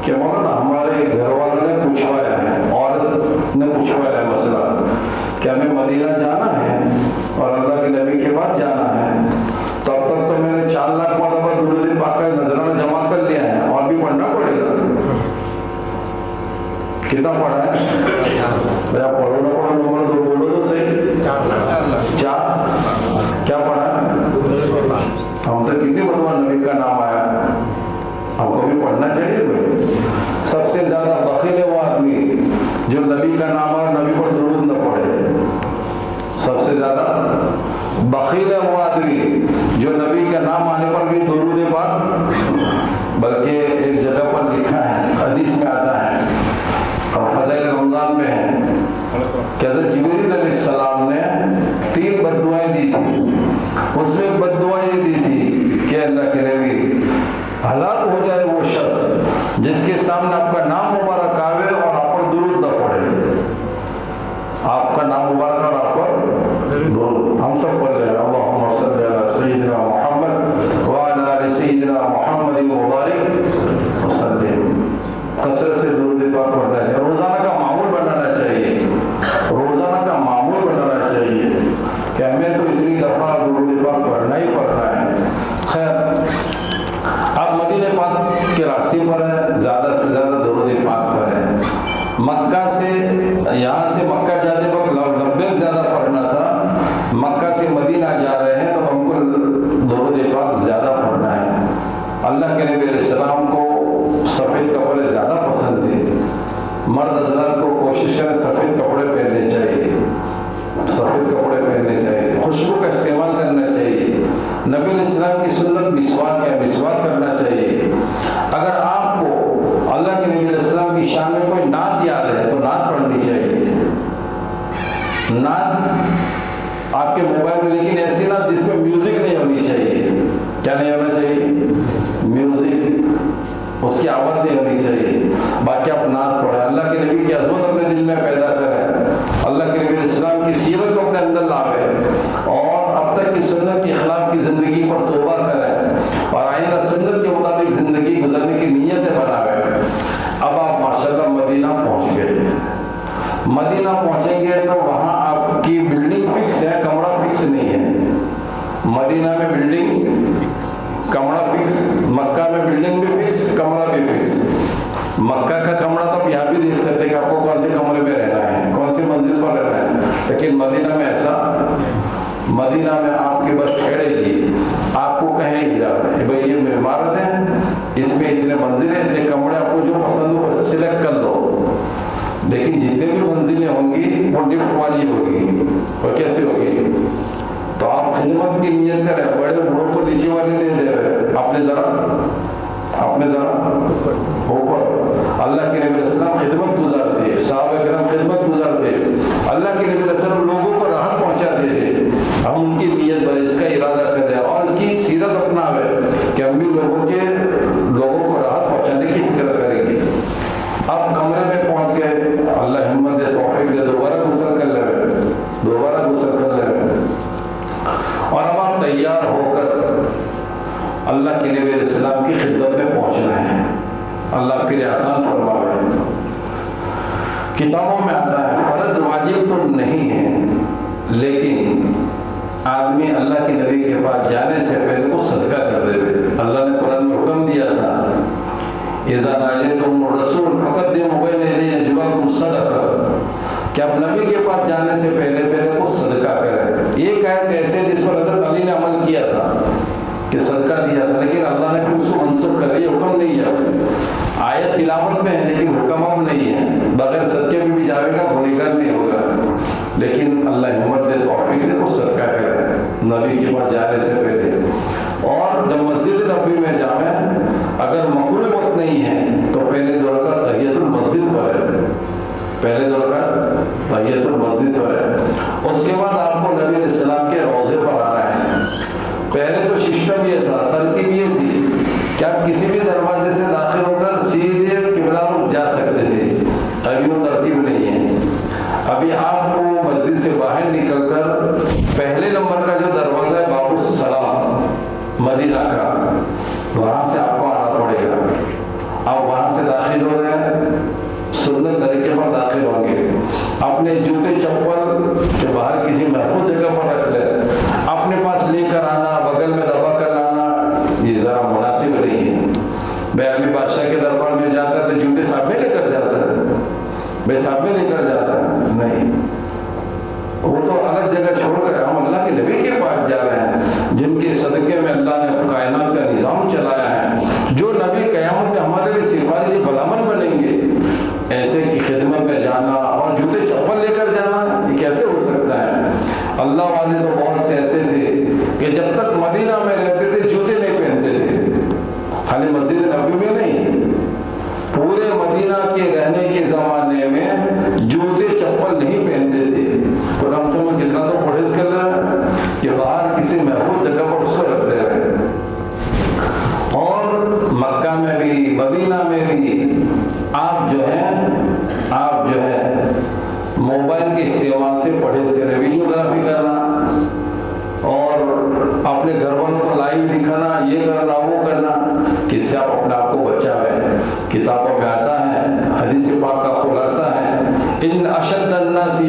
کہ مولانا ہمارے گھر والوں نے پوچھوایا ہے، عورت نے پوچھوایا ہے مسئلہ کہ ہمیں مدینہ جانا ہے اور اللہ کے نبی کے بعد جانا ہے، تو اب تک تو میں نے 4 لاکھ مرتبہ درود پاک کا نذرانہ جمع کر لیا ہے، اور بھی پڑھنا پڑے گا۔ کتنا پڑھا ہے؟ بھیا پڑھو نہ پڑھو، نمبر 2 بولو تو صحیح۔ 4 کیا پڑھا ہے؟ ہم تک کتنی مرتبہ نبی کا نام آیا، ہم کو بھی پڑھنا چاہیے بھائی۔ سب سے زیادہ بخیل ہے وہ آدمی جو نبی کا نام اور نبی پر درود نہ پڑھے۔ سب سے زیادہ بخیل ہے وہ آدمی جو نبی کا نام آنے پر بھی درود پاک، بلکہ ایک جگہ پر لکھا ہے، حدیث میں آتا ہے اور فضائل رمضان میں ہے کہ حضرت جبریل علیہ السلام نے 3 بد دعائیں دی تھی۔ اس میں بد دعا یہ دی تھی کہ اللہ کے نبی، ہلاک ہو جائے وہ شخص جس کے سامنے آپ کا نام مبارک آوے اور آپ پر درود نہ پڑھے۔ آپ کا نام مبارک اور آپ پر درود، ہم سب پڑھ رہے ہیں، اللہم صلی علی سیدنا محمد وعلی آل سیدنا محمد مبارک وسلم۔ کثرت سے درود پاک پڑھنا چاہیے، روزانہ کا معمول بنانا چاہیے، روزانہ کا معمول بنانا چاہیے کہ ہمیں تو اتنی دفعہ درود پاک پڑھنا ہی پڑھنا ہے۔ خیر، آپ مدینہ پاک کے راستے پر ہیں، زیادہ سے زیادہ درود پاک پر ہیں۔ مکہ سے، یہاں سے مکہ جانے پر لبیک زیادہ پڑھنا تھا، مکہ سے مدینہ جا رہے ہیں تو ہم کو درود پاک زیادہ پڑھنا ہے۔ اللہ کے نبی علیہ السلام کو سفید کپڑے زیادہ پسند تھے۔ مرد حضرات کو کوشش کریں سفید کپڑے پہننے چاہیے، سفید کپڑے پہننے چاہیے، خوشبو کا استعمال کرنا چاہیے۔ نبی علیہ السلام کی سنت مسواک ہے، مسواک کرنا چاہیے۔ اگر آپ کو اللہ کے نبی علیہ السلام کی شان میں کوئی نعت یاد ہے تو نعت پڑھنی چاہیے۔ نعت آپ کے موبائل میں، لیکن ایسی نعت جس میں میوزک نہیں ہونی چاہیے۔ کیا نہیں ہونا چاہیے؟ میوزک، اس کی آواز نہیں ہونی چاہیے۔ باقی آپ نعت پڑھیں، اللہ کے نبی کی عظمت اپنے دل میں پیدا کریں، اللہ کے نبی علیہ السلام کی سیرت کو اپنے اندر لاویں، اور اب تک کی سنت کے خلاف کی زندگی پر توبہ کریں، اور آئندہ سنت کے مطابق زندگی گزارنے کی نیتیں بناویں۔ اب آپ ماشاءاللہ مدینہ پہنچ گئے، مدینہ پہنچیں گے تو وہاں آپ کی بلڈنگ فکس ہے، کمرہ فکس نہیں ہے۔ مدینہ میں بلڈنگ، کمرہ فکس، مکہ میں بلڈنگ بھی فکس، کمرہ بھی فکس۔ مکہ کا کمرہ تو آپ یہاں بھی دیکھ سکتے کہ آپ کو کون سے کمرے میں رہنا ہے، کون سی منزل پر رہنا ہے، لیکن مدینہ میں ایسا، مدینہ میں آپ کی بس ٹھہرے گی، آپ کو کہیں گی کہ بھائی یہ عمارت ہے، اس میں اتنے منزلیں، اتنے کمرے، آپ کو جو پسند ہو بس سلیکٹ کر لو۔ لیکن جتنے بھی منزلیں ہوں گی وہ لفٹ والی ہوگی، اور کیسے ہوگی؟ تو آپ خدمت کی نیت کریں، بڑے بوڑھوں کو نیچے والے نہیں دے رہے، اپنے ذرا اوپر۔ اللہ کے نبی علیہ السلام خدمت گزار تھے، صحابہ کرام خدمت گزار تھے، اللہ کے نبی علیہ السلام لوگوں کو راحت پہنچاتے تھے۔ ہم ان کی نیت پر اس کا ارادہ کریں اور اس کی سیرت اپناویں کہ ہم بھی کی خدمت میں پہنچنا ہے. اللہ آپ کے لیے آسان فرمائے. کتابوں میں آتا ہے فرض واجب تو نہیں ہے لیکن آدمی اللہ کے نبی کے پاس جانے سے پہلے وہ صدقہ کر دے. اللہ نے قرآن میں حکم دیا تھا اذا ناجیتم الرسول فقدموا بین یدی نجواکم صدقہ کہ آپ نبی کے پاس جانے سے پہلے وہ صدقہ کریں. ایک آیت ایسے جس پر حضرت علی نے عمل کیا تھا کہ صدقہ دیا تھا لیکن اللہ نے پھر اس کو منسوخ کر دیا. حکم نہیں ہے, آیت تلاوت میں ہے لیکن حکم اب نہیں ہے. بغیر صدقے میں بھی جاوے گا گنہگار نہیں ہوگا. لیکن اللہ ہمت دے توفیق دے وہ صدقہ کرے نبی کے پاس جانے سے پہلے. اور جب مسجد نبوی میں جاویں اگر مکروہ وقت نہیں ہے تو پہلے 2 رکعت تحیۃ المسجد پڑھے. پہلے 2 رکعت تحیۃ المسجد پڑھے. اس کے بعد آپ کو نبی علیہ السلام کے روضے پر آنا ہے. پہلے تو سسٹم یہ تھا, ترتیب یہ تھی کہ آپ کسی بھی دروازے سے داخل ہو کر سیدھے قبلہ رخ جا سکتے تھے. ابھی وہ ترتیب نہیں ہے. ابھی آپ کو مسجد سے باہر نکل کر پہلے نمبر کا جو دروازہ ہے باب السلام مدینہ کا, وہاں سے آپ کو آنا پڑے گا. آپ وہاں سے داخل ہو رہے ہیں, سنت طریقے پر داخل ہوں گے. اپنے جوتے چپل کے باہر کسی محفوظ جگہ پر رکھ لیں. اپنے پاس لے کر آنا, بغل میں دبا کر لانا, یہ ذرا مناسب نہیں ہے. بھائی ابھی بادشاہ کے دربار میں جاتا ہے تو جوتے صاحب میں لے کر جاتا ہے, بھائی صاحب میں لے کر جاتا ہے نہیں. وہ تو الگ جگہ چھوڑ کر ہم اللہ کے نبی کے پاس جا رہے ہیں جن کے صدقے میں اللہ نے کائنات کا نظام چلایا ہے. جو نبی قیامت میں ہمارے لیے سفارشی بلامن بنیں گے, ایسے کی خدمت میں جانا اور جوتے چپل لے کر جانا یہ کیسے ہو سکتا ہے؟ اللہ والے تو بہت سے ایسے تھے کہ جب تک مدینہ میں رہتے تھے جوتے نہیں پہنتے تھے. خالی مسجد نبوی میں نہیں, پورے مدینہ کے رہنے کے زمانے میں جوتے چپل نہیں پہنتے تھے. تو کم سے کم کتنا تو پرہیز کر رہا ہے کہ باہر کسی محفوظ جگہ پر اس کو رکھتے رہے. اور مکہ میں بھی مدینہ میں بھی آپ جو ہے موبائل کے استعمال سے پرہیز کریں. ویڈیوگرافی کرنا اور اپنے گھر والوں کو لائیو دکھانا, یہ کرنا وہ کرنا, کس سے آپ اپنے آپ کو بچاویں. کتابوں میں آتا ہے, حدیث پاک کا خلاصہ ہے, ان اشد الناس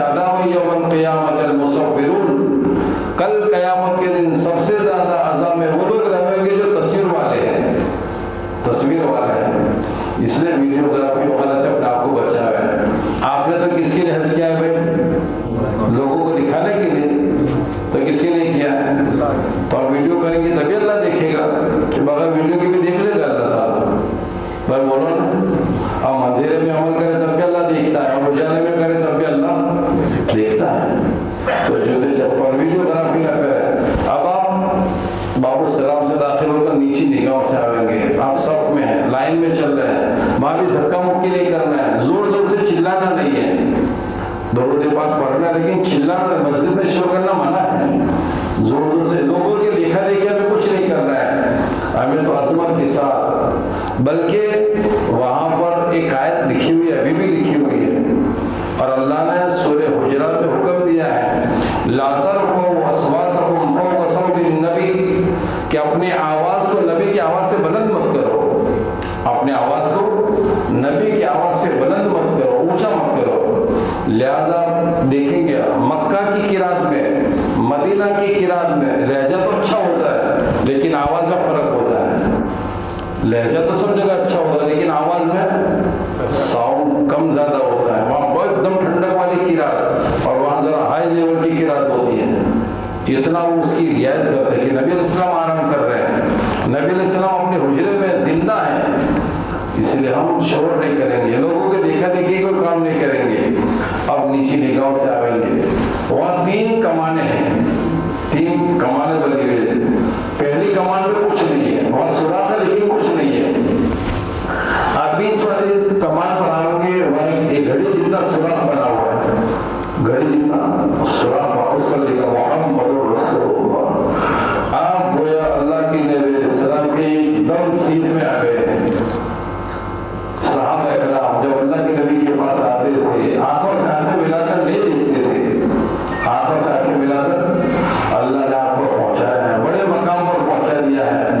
عذابا یوم القیامۃ المصورون. کل قیامت کے دن سب سے زیادہ عذاب میں وہ لوگ رہیں گے جو تصویر والے ہیں. اس لیے ویڈیوگرافی وغیرہ سے اپنے آپ کو بچاویں. آپ نے تو کس کے لیے حج کیا ہے بھائی؟ لوگوں کو دکھانے کے لیے. تو کس کے لیے کیا ہے؟ تو آپ ویڈیو کریں گے تبھی اللہ دیکھے گا, کہ بغیر ویڈیو کے بھی دیکھ لے گا اللہ تعالیٰ. بھائی بولو نا, آپ اندھیرے میں عمل کریں تب بھی اللہ دیکھتا ہے, اور اجالے میں کریں تب بھی اللہ دیکھتا ہے. تو جوتے چپل ویڈیوگرافی نہ کریں. اب آپ باب السلام سے داخل ہو کر نیچی نگاہوں سے آئیں گے. آپ صف میں ہیں, لائن میں چل رہے ہیں, وہاں بھی دھکا مکی نہیں کرنا ہے, زور زور سے چلانا نہیں ہے. درود پاک پڑھنا لیکن چلانا, مسجد میں شور کرنا منع ہے. زور زور سے لوگوں کے دیکھا دیکھا میں کچھ نہیں کرنا ہے. ہمیں تو عظمت کے ساتھ, بلکہ وہاں پر ایک آیت لکھی ہوئی ہے, ابھی بھی لکھی ہوئی ہے, اور اللہ نے سورہ حجرات میں حکم دیا ہے لا ترفعوا اصواتکم فوق صوت النبی, کہ اپنی آواز کو نبی کی آواز سے بلند مت کرو. اپنے آواز کو نبی کی آواز سے بلند مت کرو, اونچا مت کرو. لہذا دیکھیں گے مکہ کی قرات میں, مدینہ کی قرات میں لہجہ تو اچھا ہوتا ہے لیکن آواز میں فرق ہوتا ہے. لہجہ تو سب جگہ اچھا ہوتا ہے لیکن آواز میں ساؤنڈ کم زیادہ ہوتا ہے. وہاں بہت ایک دم ٹھنڈک والی قرات اور وہاں ذرا ہائی لیول کی قرات ہوتی ہے. اتنا وہ اس کی رعایت کرتے ہیں کہ نبی علیہ السلام آرام کر رہے ہیں, نبی علیہ السلام اپنے حجرے میں زندہ ہیں, اس لیے ہم شور نہیں کریں گے, لوگوں کے دیکھا دیکھی کوئی کام نہیں کریں گے. اب نیچی نگاہوں سے آئیں گے. وہاں 3 کمانیں ہیں, 3 کمانیں بنی ہوئی ہیں. پہلی کمان میں کچھ نہیں ہے, وہاں سوراخ ہے لیکن کچھ نہیں ہے. آپ 20 والی کمان پر آؤ گے, وہاں ایک گھڑی جتنا سوراخ بنا ہوا ہے, گھڑی جتنا سوراخ, اس پر لکھا محمد رسول اللہ. آپ گویا اللہ کی نبی علیہ السلام کے ایک دم سیدھ میں آ گئے ہیں. صحابہ اکرام جب اللہ کے نبی کے پاس آتے تھے, آنکھوں سے آنکھیں ملا کر نہیں دیکھتے تھے, آنکھوں سے آنکھیں ملا کر اللہ نے آپ کو پہنچایا ہے, بڑے مقام پر پہنچا دیا ہے.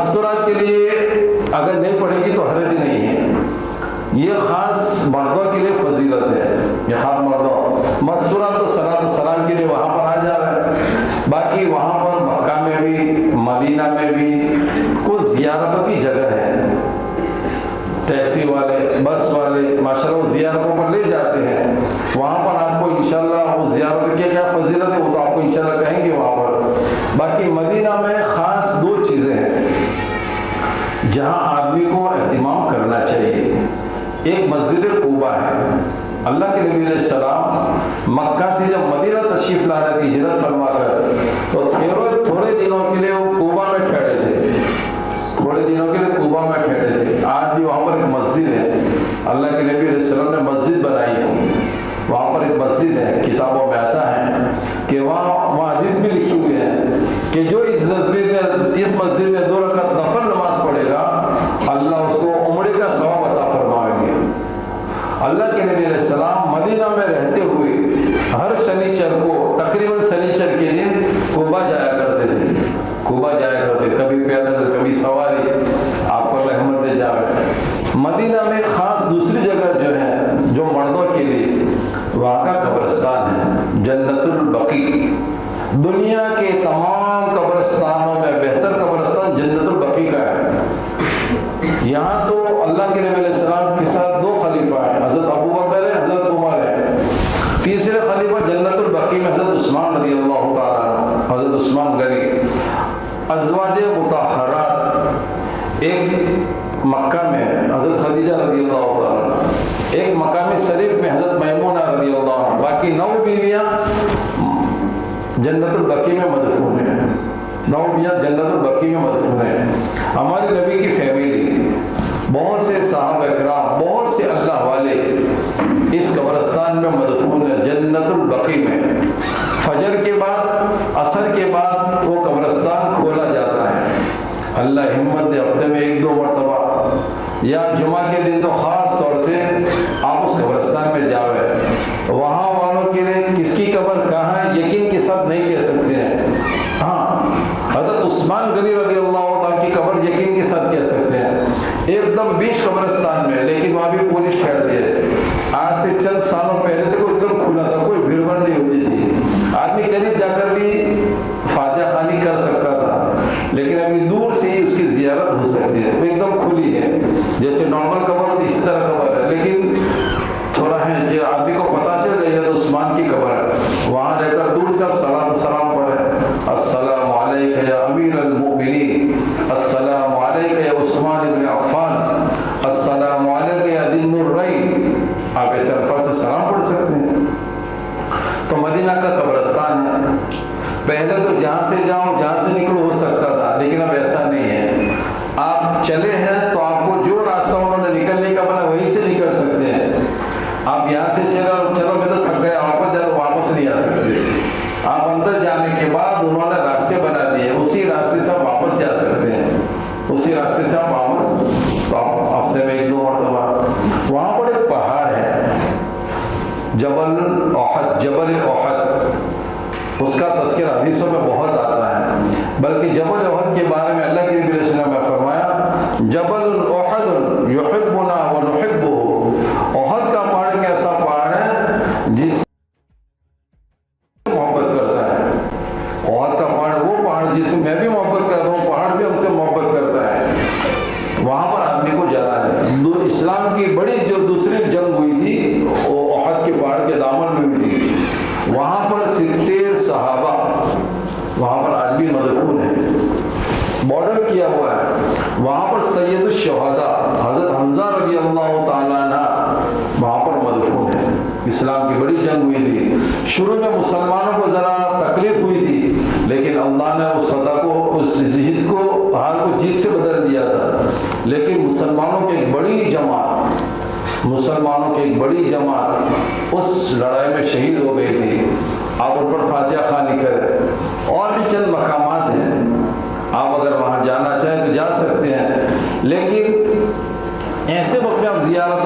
مستورات کے لیے اگر نہیں پڑھے گی تو حرج نہیں ہے، یہ خاص مردوں کے لیے فضیلت ہے، یہ خاص مردوں مستورات تو صلاۃ السلام کے لیے وہاں پر آ جا رہا ہے، باقی وہاں پر مکہ میں بھی مدینہ میں بھی کچھ زیارتوں کی جگہ ہے، ٹیکسی والے بس والے ماشاءاللہ وہ زیارتوں پر لے جاتے ہیں، وہاں پر آپ کو انشاءاللہ وہ زیارت کے کیا فضیلت ہے وہ تو آپ کو انشاءاللہ کہیں گے وہاں پر۔ باقی مدینہ میں خاص دو چیزیں ہیں جہاں آدمی کو اہتمام کرنا چاہیے، ایک مسجد قباء ہے، اللہ کے نبی علیہ السلام مکہ سے جب مدینہ تشریف لا رہے تھے ہجرت فرما کر تو تھوڑے دنوں کے لیے وہ قباء میں ٹھہرے تھے، تھوڑے دنوں کے لیے قباء میں ٹھہرے تھے۔ آج بھی وہاں پر ایک مسجد ہے، اللہ کے نبی علیہ السلام نے مسجد بنائی تھی، وہاں پر ایک مسجد ہے، کتابوں میں آتا ہے کہ وہاں حدیث بھی لکھی ہوئی ہے کہ جو اس مسجد میں 2 رکعت نفل نماز پڑھے گا اللہ اس کو عمرے کا ثواب عطا فرمائیں گے۔ اللہ کے نبی علیہ السلام مدینہ میں رہتے ہوئے ہر شنیچر کو تقریباً شنیچر کے دن قباء جایا کرتے تھے، قباء جایا کرتے، کبھی پیدل کبھی سواری، آپ کو رحمت دے جائے۔ مدینہ میں خاص دوسری جگہ جو ہے جو مردوں کے لیے وہاں کا قبرستان ہے جنت البقیع، دنیا کے تمام قبرستانوں میں بہتر قبرستان جنت البقیع کا ہے۔ یہاں تو اللہ کے نبی علیہ السلام کے ساتھ 2 خلیفہ ہیں، حضرت ابو بکر ہے، حضرت عمر ہے، تیسرے خلیفہ جنت البقیع میں حضرت عثمان رضی اللہ تعالیٰ عنہ، حضرت عثمان غنی۔ ازواج مطہرات ایک مکہ میں حضرت خدیجہ رضی اللہ تعالیٰ عنہ، ایک مقام شریف میں حضرت میمونہ رضی اللہ عنہ، باقی 9 بیویاں جنت البقیع میں مدفون ہیں، 9 بیویاں جنت البقیع میں مدفون ہیں۔ ہمارے نبی کی فیملی بہت سے صحابہ کرام بہت سے اللہ والے اس قبرستان میں مدفون ہیں جنت البقیع میں۔ فجر کے بعد عصر کے بعد وہ قبرستان کھولا جاتا ہے، اللہ ہمت دے ہفتے میں 1-2 مرتبہ یا جمعہ کے دن تو خاص طور سے آپ اس قبرستان میں جاوے، وہاں والوں کے لیے کس کی قبر کہاں ہے یقین کے ساتھ نہیں کہہ سکتے ہیں، ہاں حضرت عثمان غنی رضی اللہ تعالیٰ کی قبر یقین کے ساتھ کہہ سکتے ہیں، ایک دم بیچ قبرستان میں، لیکن وہاں بھی پولیس ٹھہرتی ہے۔ آج سے چند سالوں پہلے تک وہ ایک دم کھلا تھا، کوئی بھیڑ بھاڑ نہیں ہوتی تھی، آدمی قریب جا کر بھی فاتحہ خوانی کر سکتا تھا، لیکن ابھی دور سے ہی اس کی زیارت ہو سکتی ہے، وہ ایک دم کھلی ہے، جیسے نارمل قبر ہوتی اسی طرح قبر ہے، لیکن تھوڑا ہے کہ آدمی کو پتہ چل رہی ہے تو عثمان کی قبر ہے، وہاں رہ کر دور سے آپ سلام پڑھیں، السلام علیک یا امیر المؤمنین، السلام علیک یا عثمان بن عفان، السلام علیک یا ذی النورین، آپ ایسے الفاظ سے سلام پڑھ سکتے ہیں۔ تو مدینہ کا قبرستان ہے، پہلے تو جہاں سے جاؤ جہاں سے نکلو ہو سکتا تھا، لیکن اب ایسا نہیں ہے، آپ چلے ہیں تو آپ کو جو راستہ انہوں نے نکلنے کا بنا وہیں سے نکل سکتے ہیں۔ آپ یہاں سے چلو میں تو تھک گئے، واپس جاؤ واپس نہیں آ سکتے، آپ اندر جانے کے بعد انہوں نے راستے بنا دیے، اسی راستے سے آپ واپس جا سکتے ہیں، اسی راستے سے آپ واپس ہفتے میں 1-2 مرتبہ۔ وہاں پر ایک پہاڑ ہے جبل احد، جبل احد، اس کا تذکرہ حدیثوں میں بہت آتا ہے، بلکہ جبل احد کے بارے میں اللہ کے نبی علیہ السلام نے فرمایا جبل احد یحبنا ونحبه، احد کا پہاڑ ایک ایسا پہاڑ ہے جس سے محبت کرتا ہے، احد کا پہاڑ وہ پہاڑ جس سے میں بھی محبت کرتا ہوں، پہاڑ بھی ہم سے محبت کرتا ہے، وہاں پر آدمی کو جانا ہے۔ اسلام کی بڑی جو دوسری جنگ ہوئی تھی وہ احد کے پہاڑ کے دامن میں ہوئی تھی، وہاں پر 70 صحابہ وہاں پر آج بھی مدفون ہیں، بارڈر کیا ہوا ہے، وہاں پر سید الشہداء حضرت حمزہ رضی اللہ تعالیٰ عنہ وہاں پر مدفون ہیں۔ اسلام کی بڑی جنگ ہوئی تھی، شروع میں مسلمانوں کو ذرا تکلیف ہوئی تھی، لیکن اللہ نے اس فتح کو، اس جہاد کو، حال کو جیت سے بدل دیا تھا، لیکن مسلمانوں کی ایک بڑی جماعت اس لڑائی میں شہید ہو گئی تھی۔ آپ ان پر فاتحہ خوانی کریں، اور بھی چند مقامات ہیں، آپ اگر وہاں جانا چاہیں تو جا سکتے ہیں، لیکن ایسے وقت میں آپ زیارت